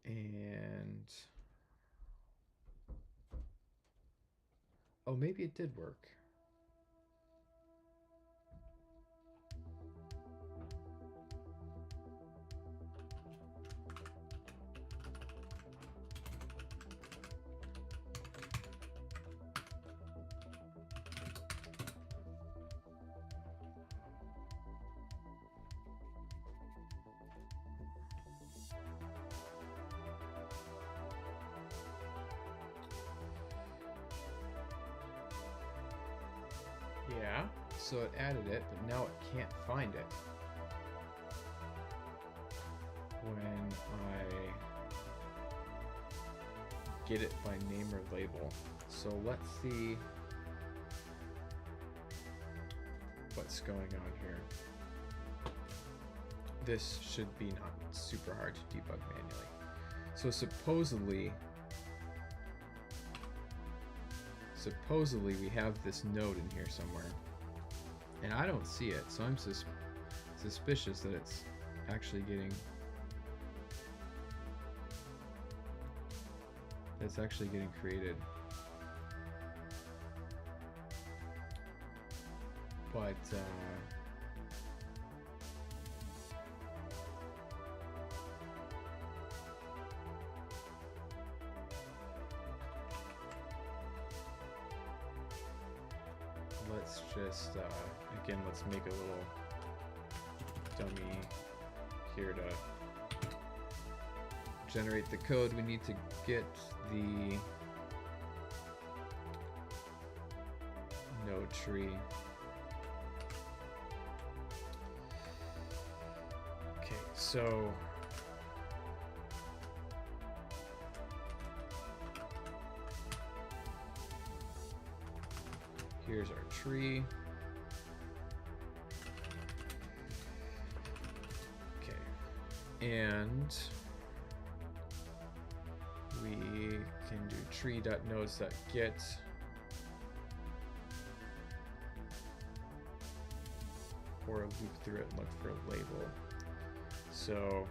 and oh, maybe it did work. Yeah, so it added it, but now it can't find it when I get it by name or label. So let's see what's going on here. this should be not super hard to debug manually. So supposedly we have this node in here somewhere, and I don't see it, so I'm suspicious that it's actually getting created. But let's just again, let's make a little dummy here to generate the code. We need to get the node tree. Okay, so here's our tree. Okay, and we can do tree.nodes.get or loop through it and look for a label. So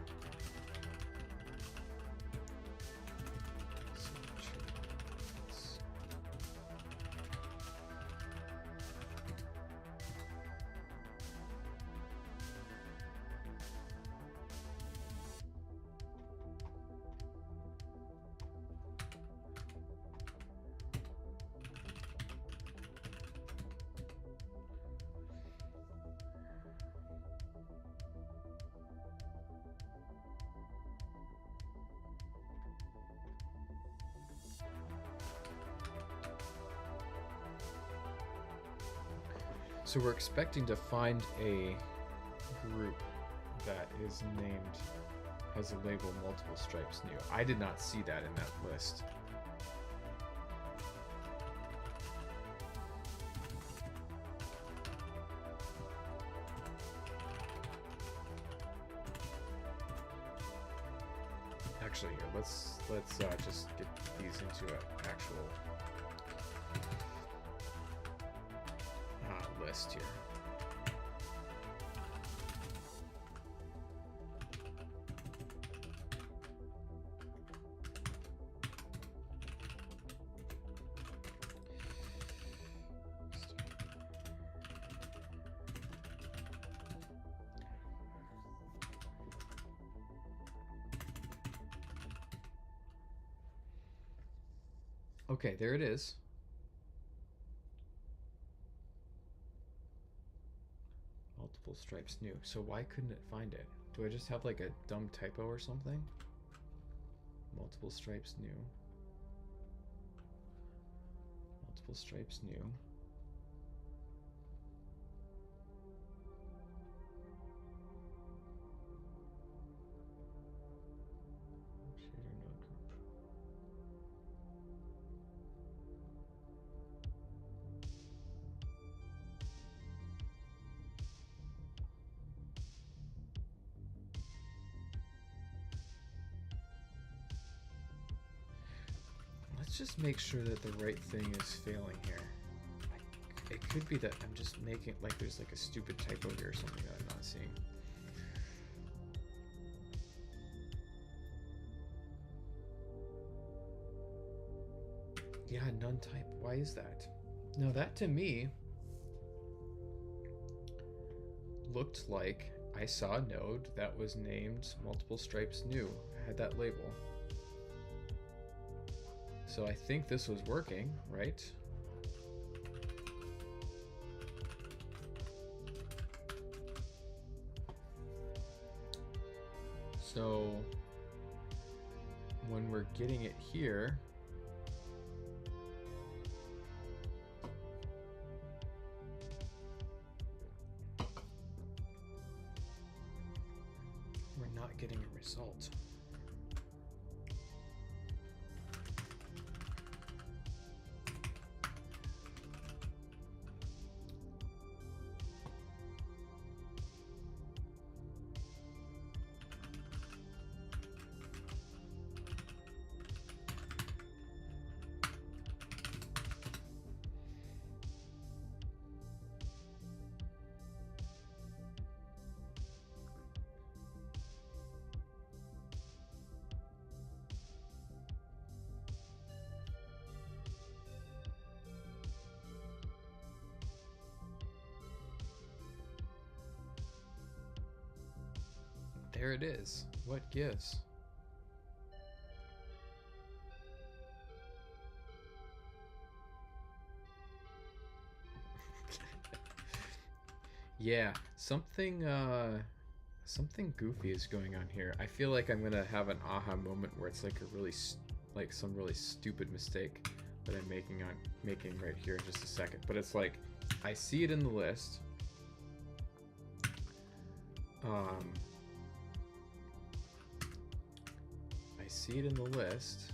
we're expecting to find a group that is named, has a label multiple stripes new. I did not see that in that list. Actually, here, let's just get these into an actual list here. Okay, there it is. Multiple stripes new. So why couldn't it find it? Do I just have like a dumb typo or something? Multiple stripes new. Multiple stripes new. Shader node group. Let's just make sure that the right thing is failing here. It could be that I'm just making, like, there's like a stupid typo here or something that I'm not seeing. Yeah, none type. Why is that? Now that to me looked like I saw a node that was named multiple stripes new. I had that label. So I think this was working, right? So when we're getting it here, we're not getting a result. There it is. What gives? Yeah, something goofy is going on here. I feel like I'm gonna have an aha moment where it's like a really like some really stupid mistake that I'm making right here in just a second. But it's like I see it in the list. I see it in the list.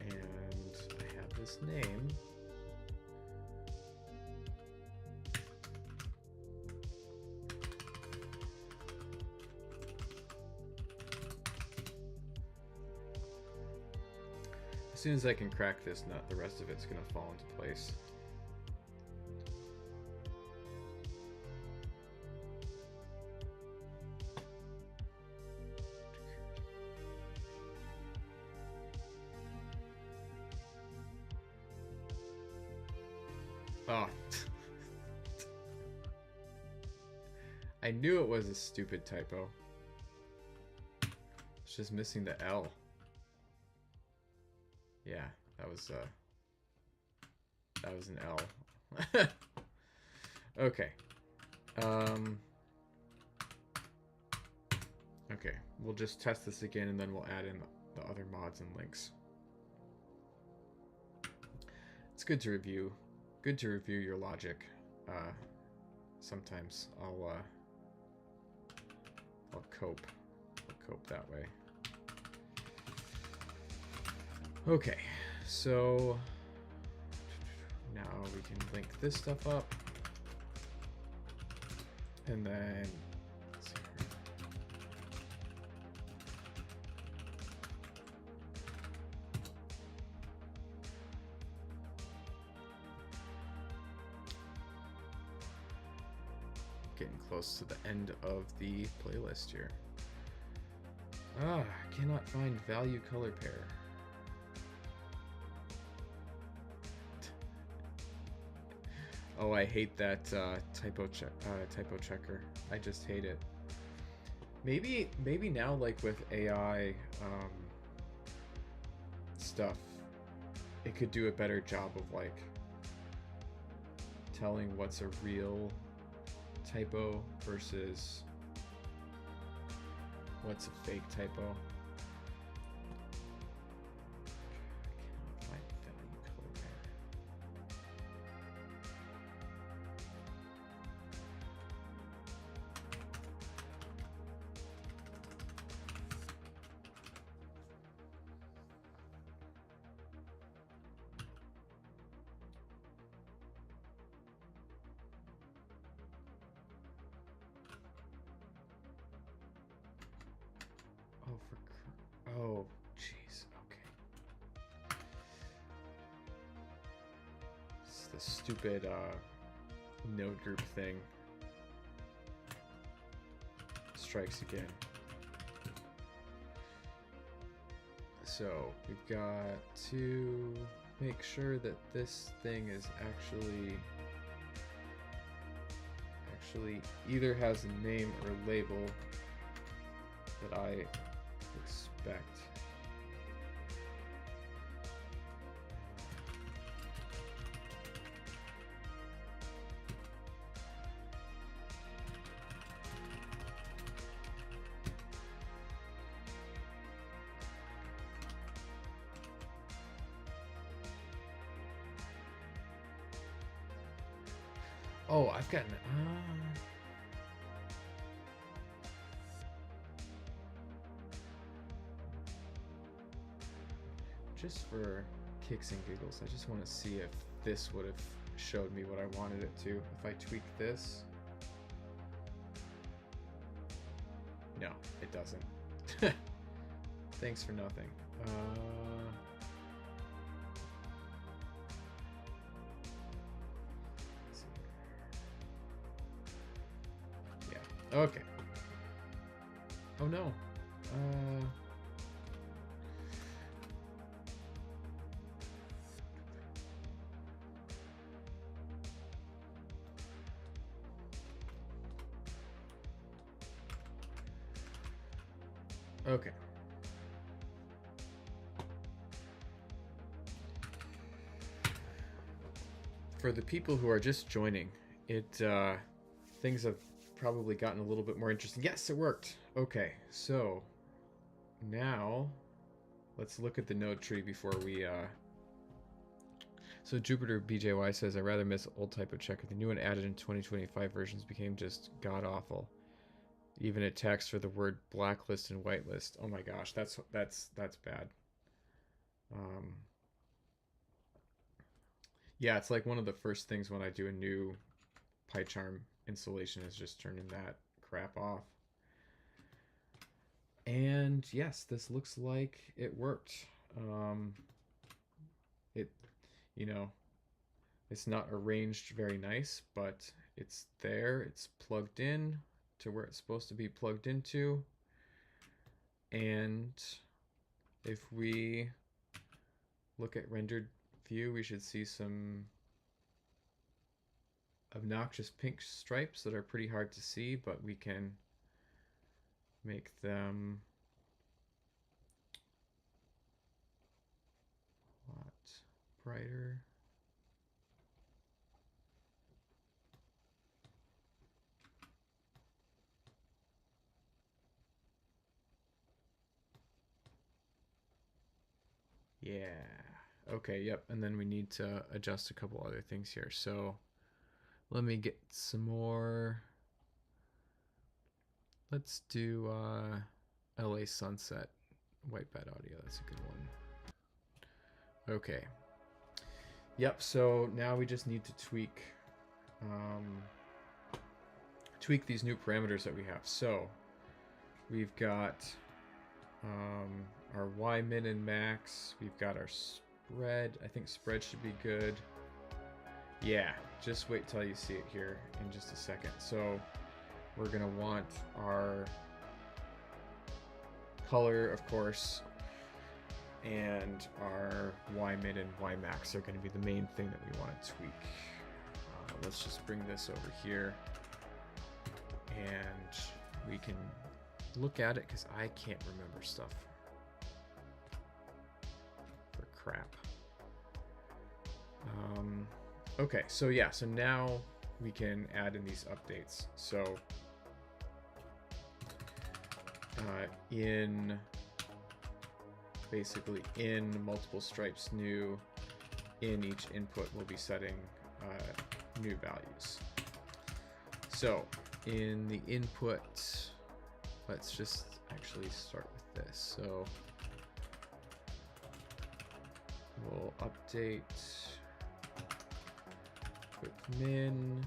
And I have this name. As soon as I can crack this nut, the rest of it's gonna fall into place. Oh. I knew it was a stupid typo. It's just missing the L. Yeah, that was an L. Okay. Okay, we'll just test this again and then we'll add in the other mods and links. It's good to review. Good to review your logic. Sometimes I'll cope. I'll cope that way. Okay, so now we can link this stuff up, and then let's see here. Getting close to the end of the playlist here. Ah, cannot find value color pair. Oh, I hate that typo checker. I just hate it. Maybe now, like with AI stuff, it could do a better job of like telling what's a real typo versus what's a fake typo. Oh, jeez. Okay. It's the stupid node group thing. Strikes again. So we've got to make sure that this thing is actually either has a name or label that I expect. Oh, I've gotten just for kicks and giggles, I just want to see if this would have showed me what I wanted it to. If I tweak this. No, it doesn't. Thanks for nothing. Yeah, okay. Oh no. Okay. For the people who are just joining, things have probably gotten a little bit more interesting. Yes, it worked. Okay, so now let's look at the node tree before we so Jupiter BJY says, I rather miss old type of checker. The new one added in 2025 versions became just god awful. Even a text for the word blacklist and whitelist. Oh my gosh, that's bad. Yeah, it's like one of the first things when I do a new PyCharm installation is just turning that crap off. And yes, this looks like it worked. You know, it's not arranged very nice, but it's there. It's plugged in to where it's supposed to be plugged into. And if we look at rendered view, we should see some obnoxious pink stripes that are pretty hard to see, but we can make them a lot brighter. Yeah. Okay, yep. And then we need to adjust a couple other things here. So let me get some more. Let's do LA Sunset white bed audio. That's a good one. Okay. Yep, so now we just need to tweak these new parameters that we have. So we've got our Y min and max. We've got our spread. I think spread should be good. Yeah, just wait till you see it here in just a second. So we're gonna want our color, of course, and our Y min and Y max are gonna be the main thing that we want to tweak. Let's just bring this over here and we can look at it because I can't remember stuff for crap. Okay, so yeah, so now we can add in these updates. So basically in multiple stripes new, in each input we'll be setting new values. So in the input, let's just actually start with this. So we'll update with min,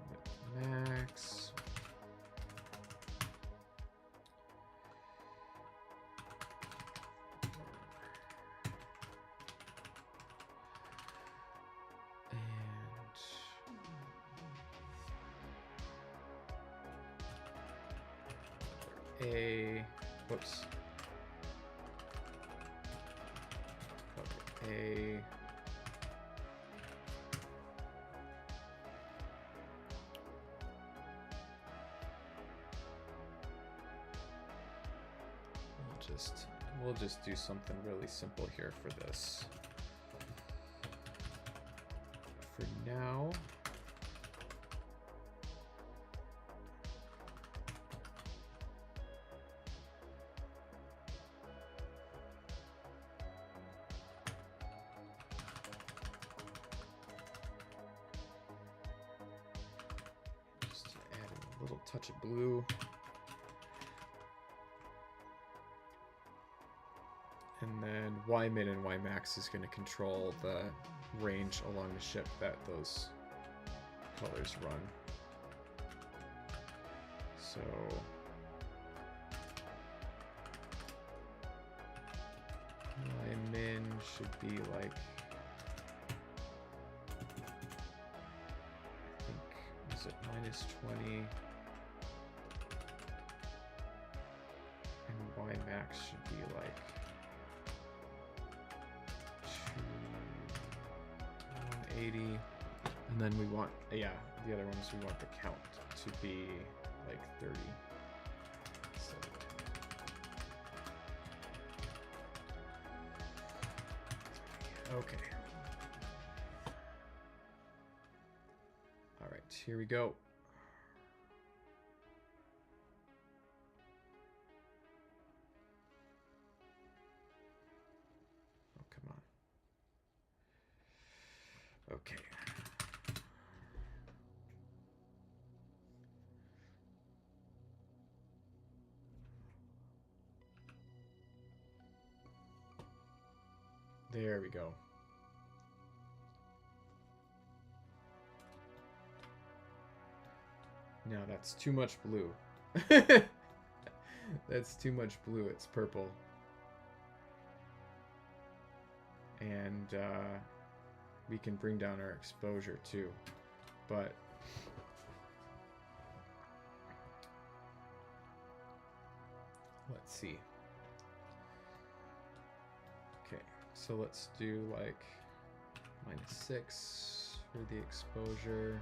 with max. Whoops. Okay, we'll just do something really simple here for this. For now, touch of blue. And then Y min and Y max is going to control the range along the ship that those colors run. So Y min should be like, I think, is it -20? And Y max should be like 180. And then we want, yeah, the other ones we want the count to be like 30. So Okay. All right, here we go. Oh, come on. Okay. There we go. Now that's too much blue. That's too much blue. It's purple. And we can bring down our exposure too. But let's see. Okay, so let's do like -6 for the exposure.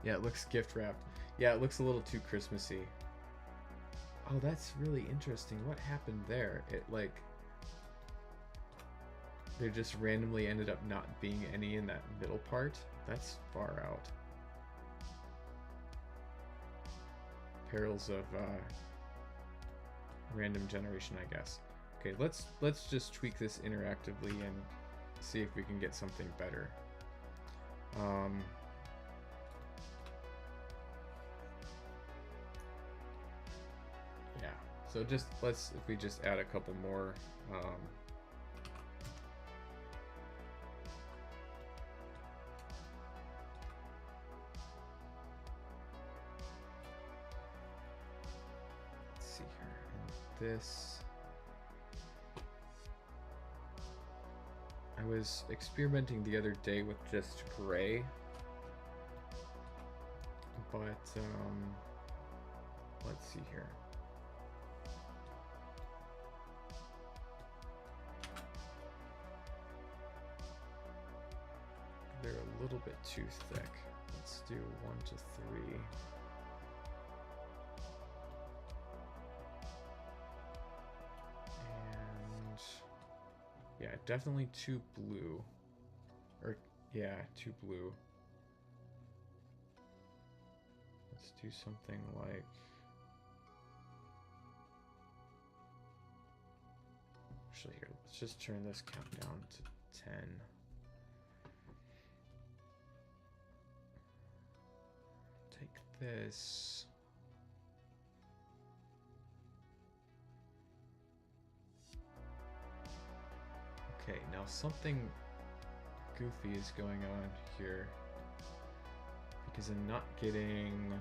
Yeah, it looks gift wrapped. Yeah, it looks a little too Christmassy. Oh, that's really interesting. What happened there? It like there just randomly ended up not being any in that middle part. That's far out. Perils of random generation, I guess. Okay, let's just tweak this interactively and see if we can get something better. Yeah, so just if we just add a couple more. Let's see here, and this. I was experimenting the other day with just gray, but let's see here. They're a little bit too thick. Let's do 1 to 3. And yeah, definitely too blue. Or yeah, too blue. Let's do something like actually here, let's just turn this count down to 10. Take this. Okay, now something goofy is going on here because I'm not getting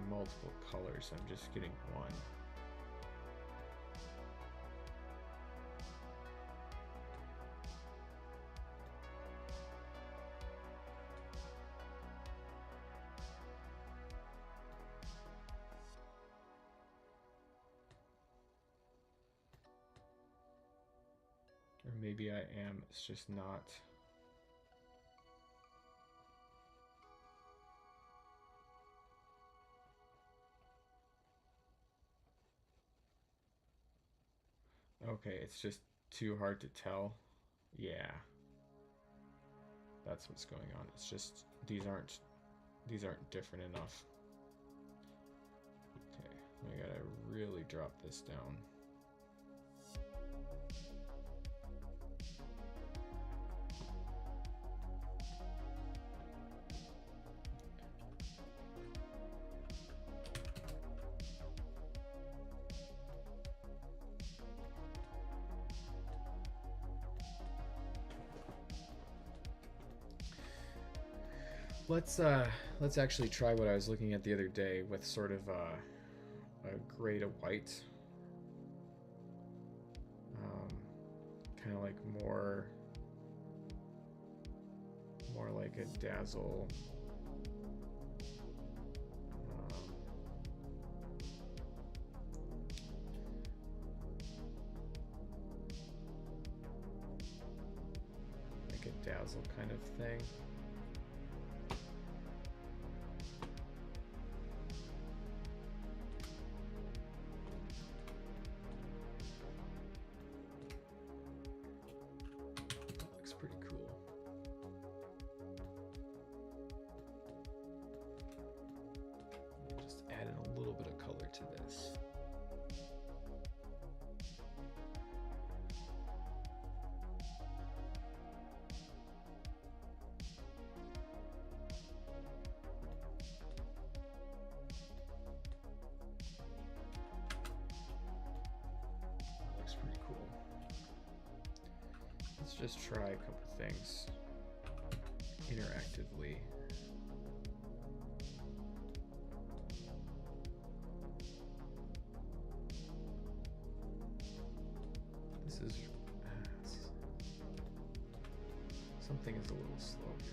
multiple colors. I'm just getting one. Or maybe I am, it's just not. Okay, it's just too hard to tell. Yeah. That's what's going on. It's just these aren't different enough. Okay, I gotta really drop this down. Let's actually try what I was looking at the other day with sort of a gray to white, kind of like more like a dazzle. Like a dazzle kind of thing. little bit of color to this. Looks pretty cool. Let's just try a couple things interactively. This is something is a little slow here.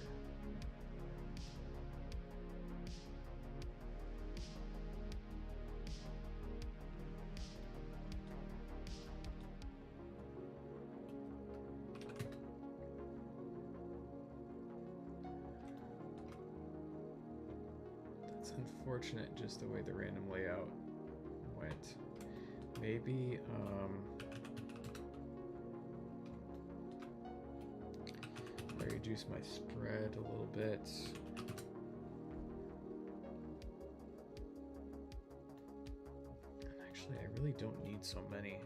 It's unfortunate just the way the random layout went. Maybe I reduce my spread a little bit. And actually, I really don't need so many.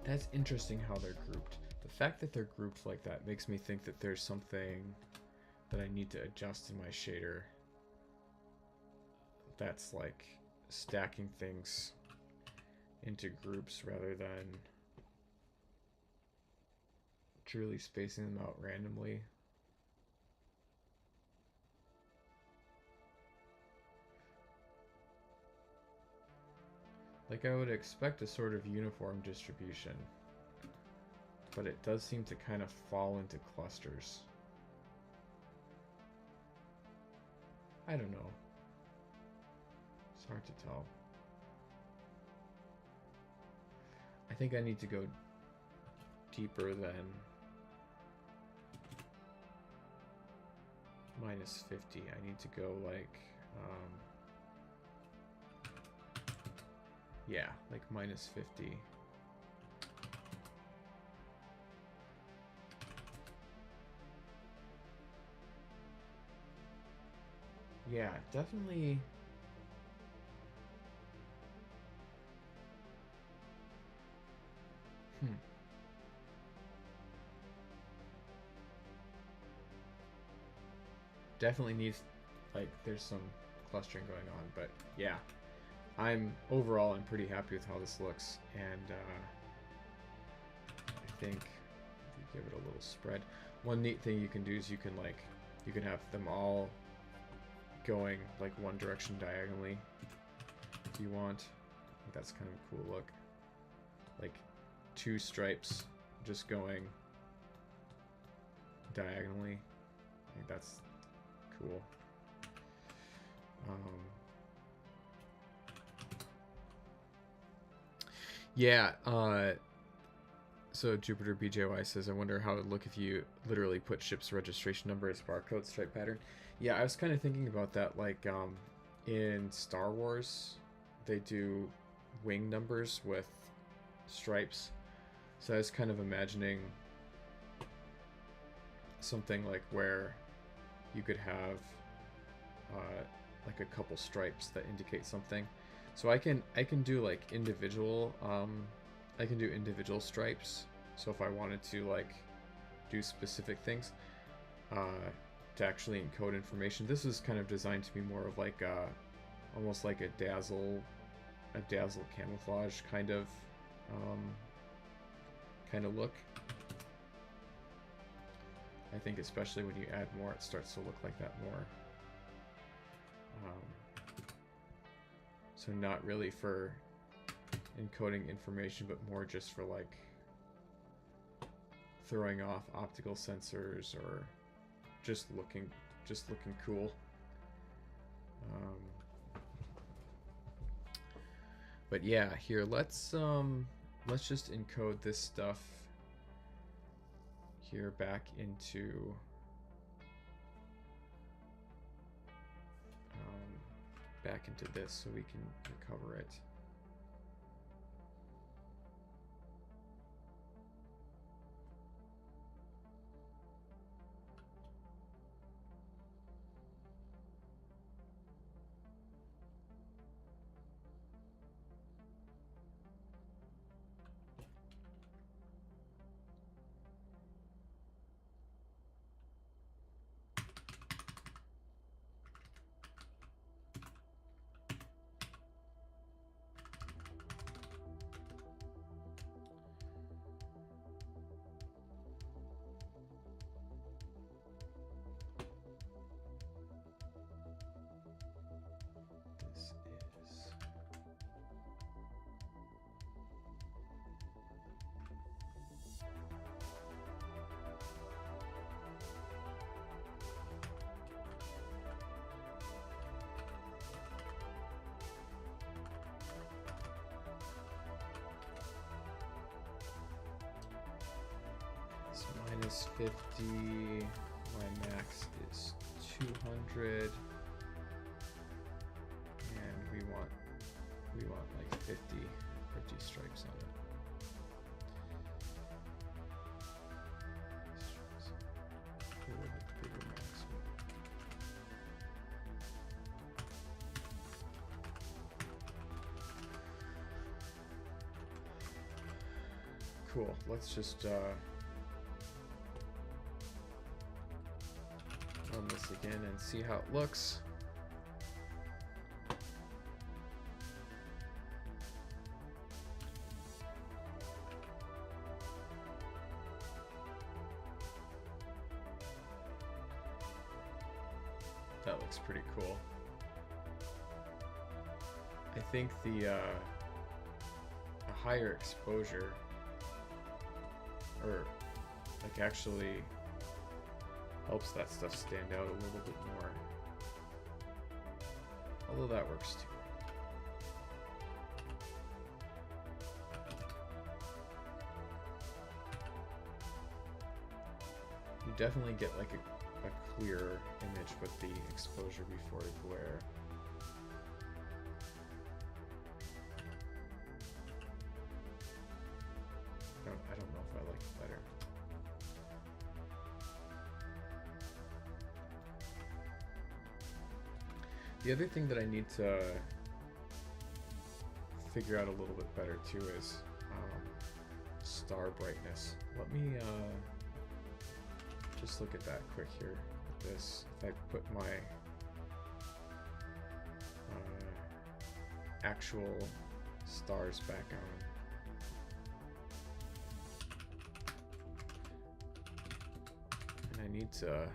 That's interesting how they're grouped. The fact that they're grouped like that makes me think that there's something that I need to adjust in my shader that's like stacking things into groups rather than truly spacing them out randomly. Like I would expect a sort of uniform distribution, but it does seem to kind of fall into clusters. I don't know. It's hard to tell. I think I need to go deeper than minus 50. I need to go like, yeah, like minus 50. Yeah, definitely. Definitely needs, like, there's some clustering going on, but yeah. Overall, I'm pretty happy with how this looks, and I think if you give it a little spread, one neat thing you can do is you can have them all going like one direction diagonally if you want. I think that's kind of a cool look. Like 2 stripes just going diagonally. I think that's cool. Yeah, so Jupiter BJY says, I wonder how it would look if you literally put ship's registration number as barcode stripe pattern. Yeah, I was kind of thinking about that, like, in Star Wars, they do wing numbers with stripes. So I was kind of imagining something like where you could have, like a couple stripes that indicate something. So I can do like individual, I can do individual stripes. So if I wanted to like do specific things to actually encode information, this is kind of designed to be more of like almost like a dazzle camouflage kind of look. I think especially when you add more, it starts to look like that more. So not really for encoding information, but more just for like throwing off optical sensors or just looking cool. But yeah, here let's just encode this stuff here back into this so we can recover it. Minus 50, my max is 200, and we want like 50 stripes on it. Bigger maximum. Cool, let's just run this again and see how it looks. That looks pretty cool. I think a higher exposure, or like actually helps that stuff stand out a little bit more. Although that works too. You definitely get like a clearer image with the exposure before glare. I don't know if I like it better. The other thing that I need to figure out a little bit better too is star brightness. Let me just look at that quick here. This, if I put my actual stars back on. And I need to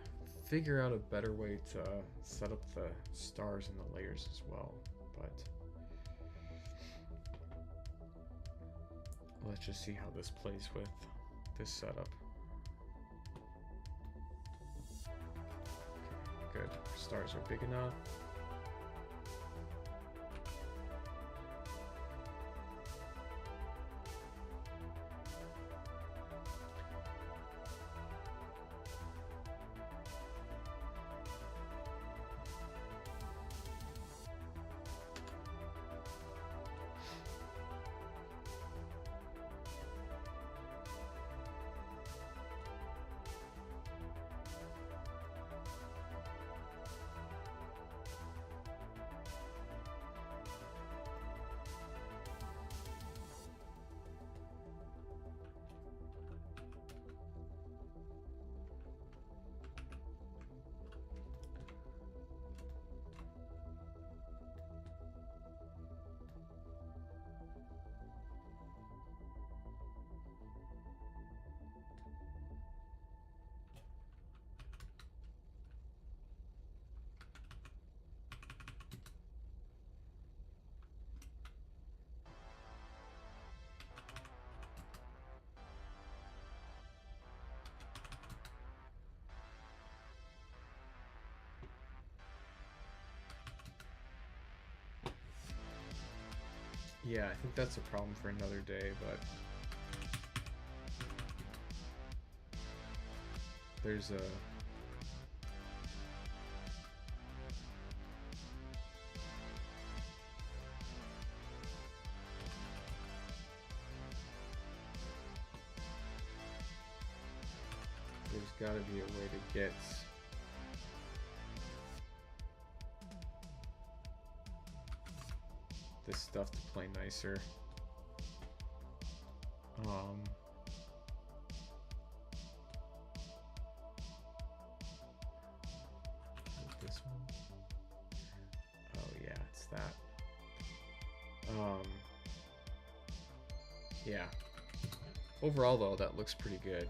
figure out a better way to set up the stars and the layers as well, but let's just see how this plays with this setup. Okay, good. Stars are big enough. Yeah, I think that's a problem for another day, but there's a got to be a way to get this stuff to play nicer. This one. Oh yeah, it's that. Yeah. Overall though, that looks pretty good.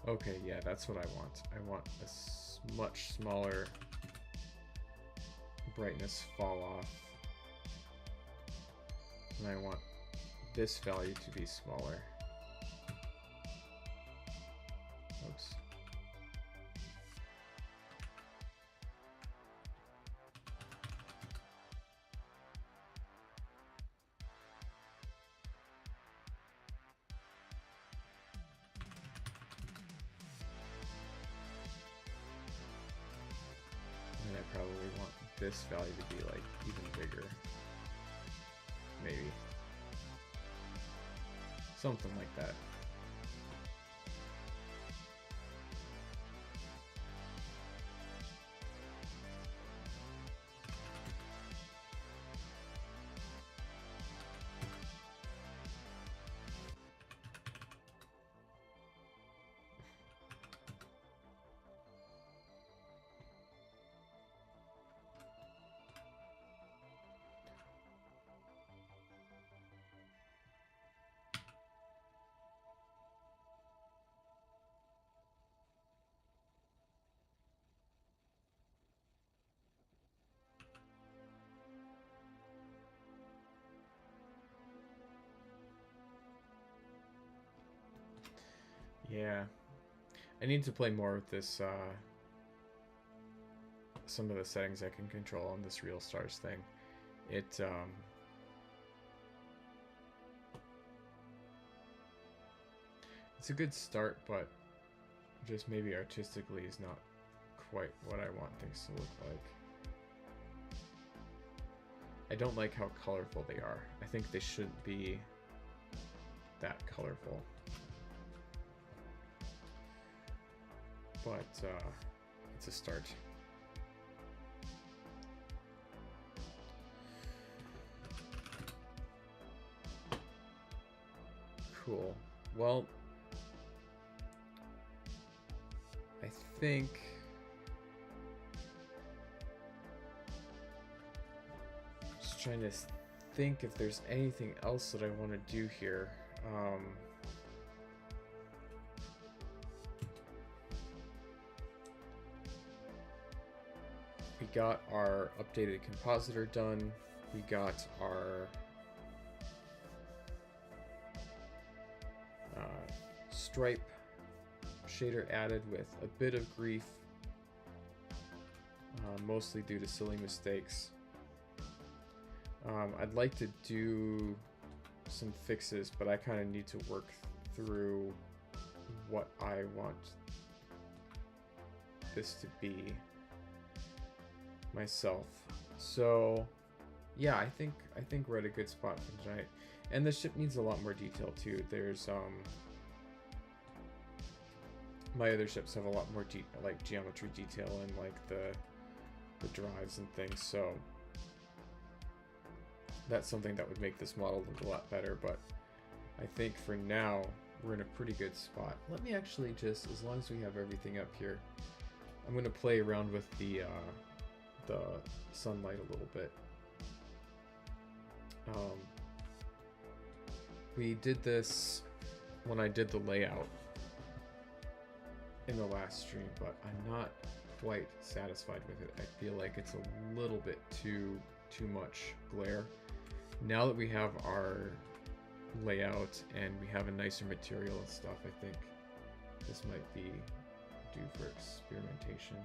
Okay, yeah, that's what I want. I want a much smaller brightness fall off. And I want this value to be smaller. Oops. Probably want this value to be like even bigger. Maybe. Something like that. Yeah, I need to play more with this, some of the settings I can control on this real stars thing. It's a good start, but just maybe artistically is not quite what I want things to look like. I don't like how colorful they are. I think they shouldn't be that colorful. But it's a start. Cool. Well, I think just trying to think if there's anything else that I want to do here. We got our updated compositor done. We got our stripe shader added with a bit of grief, mostly due to silly mistakes. I'd like to do some fixes, but I kind of need to work through what I want this to be myself. So yeah, I think we're at a good spot for tonight. And the ship needs a lot more detail too. There's my other ships have a lot more like geometry detail and like the drives and things, so that's something that would make this model look a lot better. But I think for now we're in a pretty good spot. Let me actually just, as long as we have everything up here, I'm going to play around with the sunlight a little bit. We did this when I did the layout in the last stream, but I'm not quite satisfied with it. I feel like it's a little bit too much glare. Now that we have our layout and we have a nicer material and stuff, I think this might be due for experimentation.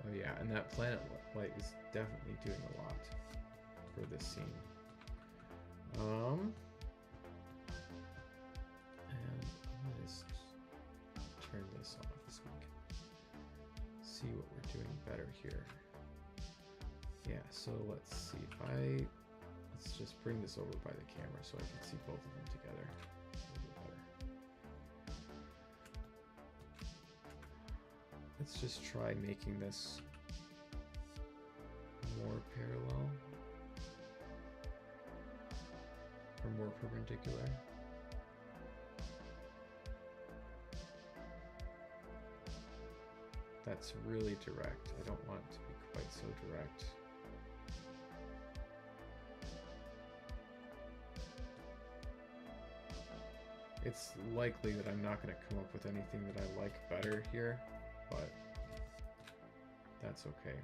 Oh yeah, and that planet light is definitely doing a lot for this scene. And I'm gonna just turn this off so we can see what we're doing better here. Yeah, so let's see if let's just bring this over by the camera so I can see both of them together a little bit better. Let's just try making this more parallel or more perpendicular. That's really direct. I don't want it to be quite so direct. It's likely that I'm not going to come up with anything that I like better here, but that's okay.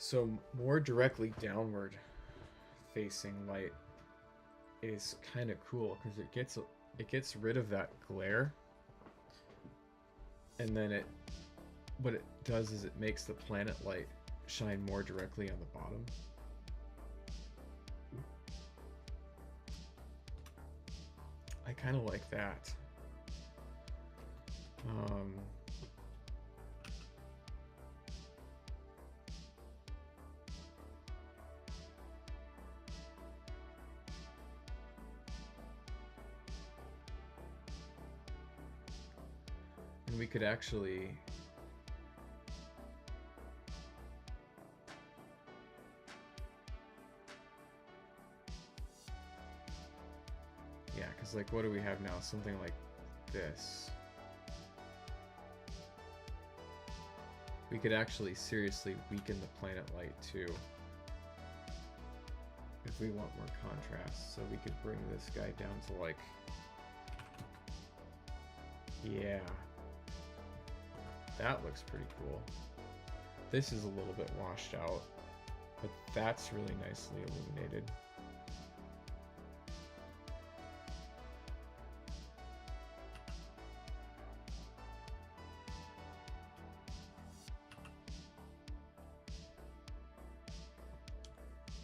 So more directly downward facing light is kind of cool because it gets rid of that glare, and then what it does is it makes the planet light shine more directly on the bottom. I kind of like that. And we could actually because like what do we have now? Something like this. We could actually seriously weaken the planet light too if we want more contrast. So we could bring this guy down to like, yeah, that looks pretty cool. This is a little bit washed out, but that's really nicely illuminated.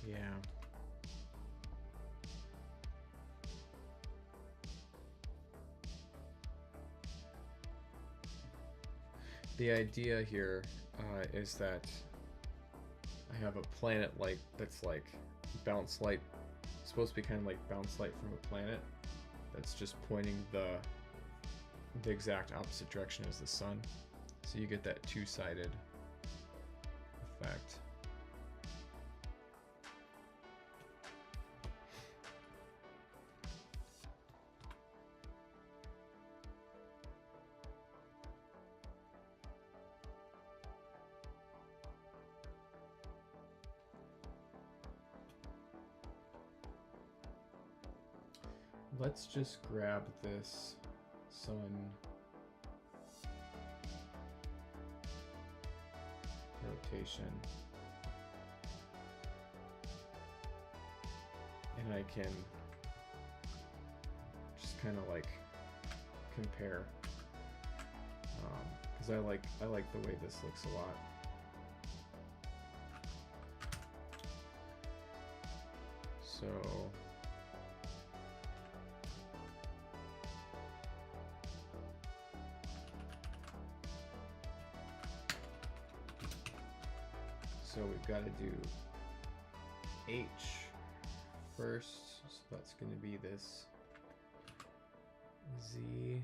Yeah. The idea here is that I have a planet light that's like bounce light, supposed to be kind of like bounce light from a planet that's just pointing the exact opposite direction as the sun. So you get that two-sided effect. Let's just grab this sun rotation, and I can just kind of like compare, because I like the way this looks a lot. So we've got to do H first, so that's going to be this Z, and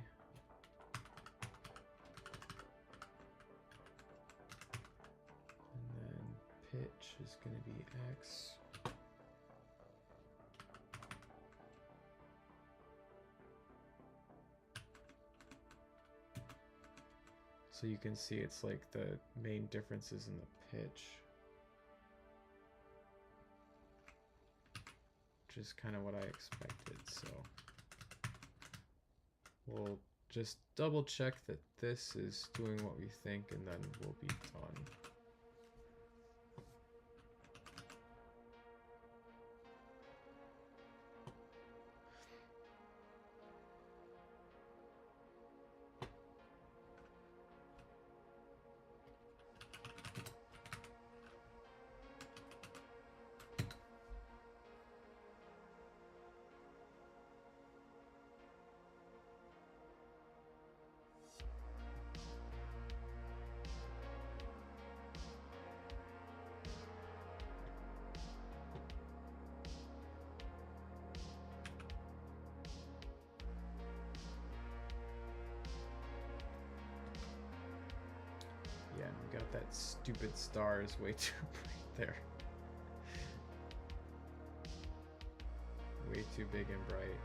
then pitch is going to be X. So you can see it's like the main differences in the pitch, which is kind of what I expected. So we'll just double check that this is doing what we think, and then we'll be done. Yeah, we got that stupid stars way too bright there. Way too big and bright.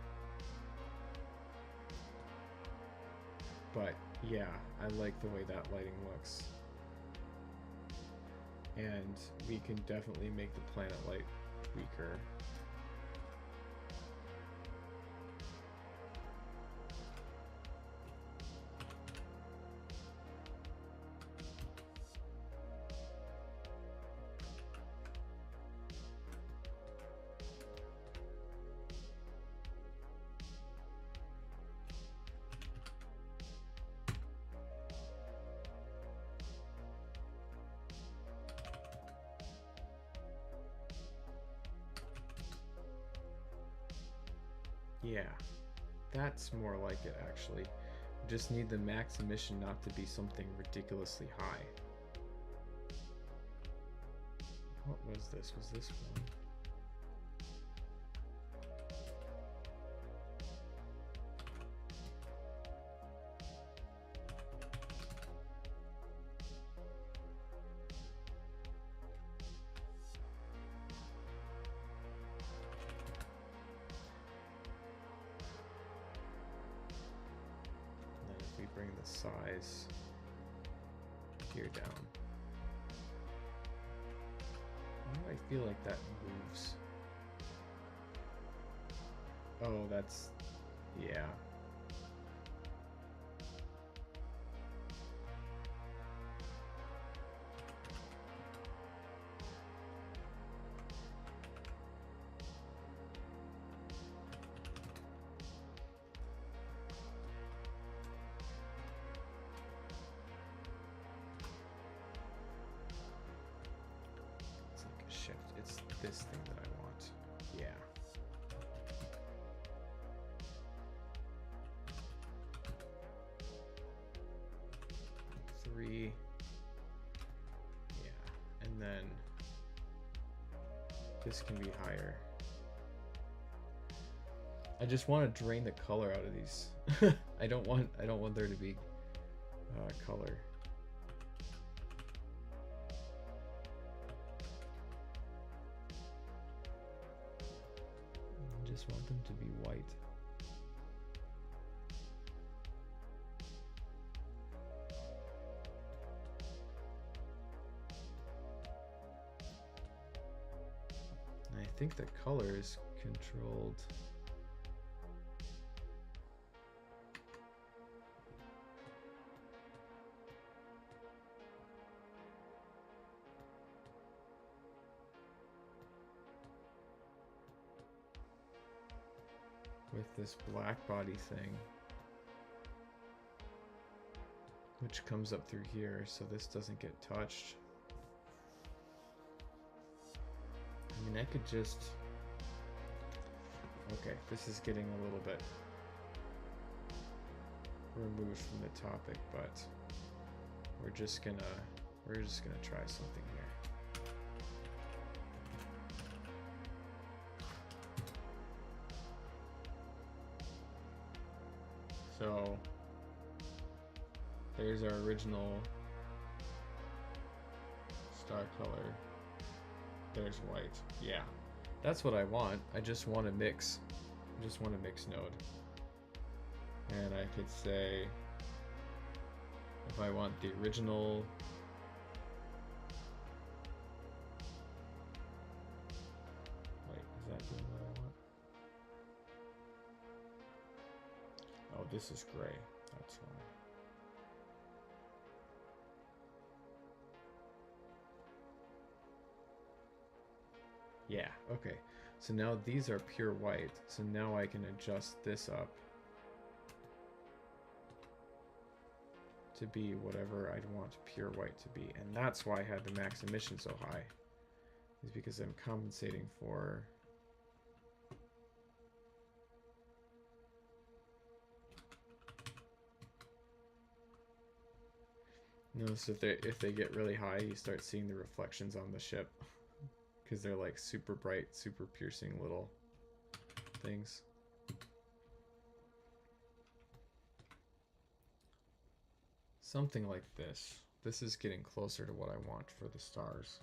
But yeah, I like the way that lighting looks. And we can definitely make the planet light weaker. Yeah, that's more like it actually. We just need the max emission not to be something ridiculously high. What was this? Was this one? Bring the size here down. Why do I feel like that moves? Oh, that's, yeah. Shift. It's this thing that I want. Yeah. Three. Yeah. And then this can be higher. I just want to drain the color out of these. I don't want there to be color. Just want them to be white. And I think the color is controlled. With this black body thing. which comes up through here, so this doesn't get touched. I mean, I could just... Okay, this is getting a little bit removed from the topic, but we're just gonna try something here. So there's our original star color. There's white. Yeah, that's what I want. I just want to mix. I just want a mix node. And I could say, if I want the original, wait, is that doing what I want? Oh, this is gray. That's why. Yeah, okay. So now these are pure white. So now I can adjust this up to be whatever I'd want pure white to be. And that's why I had the max emission so high. Is because I'm compensating for notice if they get really high, you start seeing the reflections on the ship. Because they're like super bright, super piercing little things. Something like this. This is getting closer to what I want for the stars.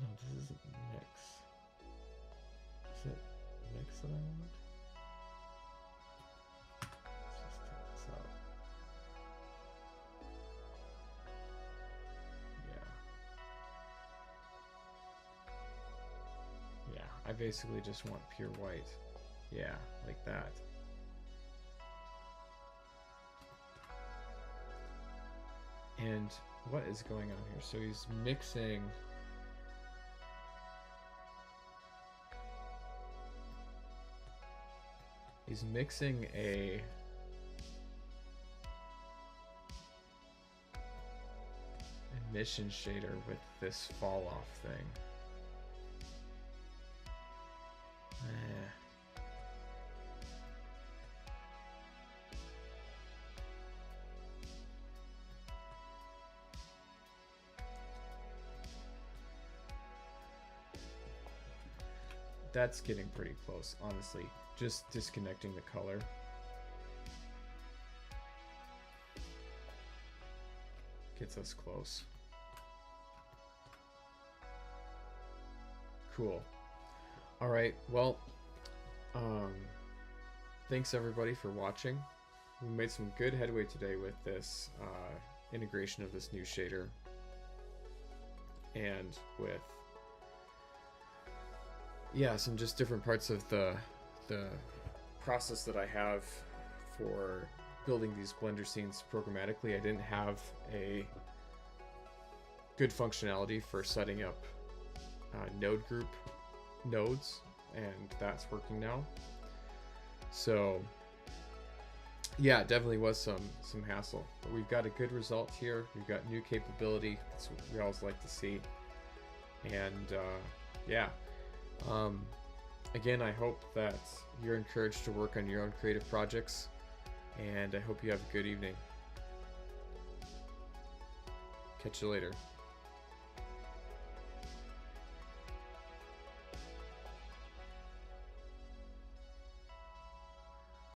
No, this isn't mix. Is it mix that I want? Let's just take this out. Yeah. Yeah, I basically just want pure white. Yeah, like that. And what is going on here? So he's mixing... He's mixing a emission shader with this fall off thing. That's getting pretty close, honestly. Just disconnecting the color. Gets us close. Cool. All right, well, thanks everybody for watching. We made some good headway today with this integration of this new shader and with some just different parts of the process that I have for building these Blender scenes programmatically. I didn't have a good functionality for setting up node group nodes, and that's working now. So yeah, it definitely was some hassle, but we've got a good result here. We've got new capability. That's what we always like to see. And yeah. Again, I hope that you're encouraged to work on your own creative projects, and I hope you have a good evening. Catch you later.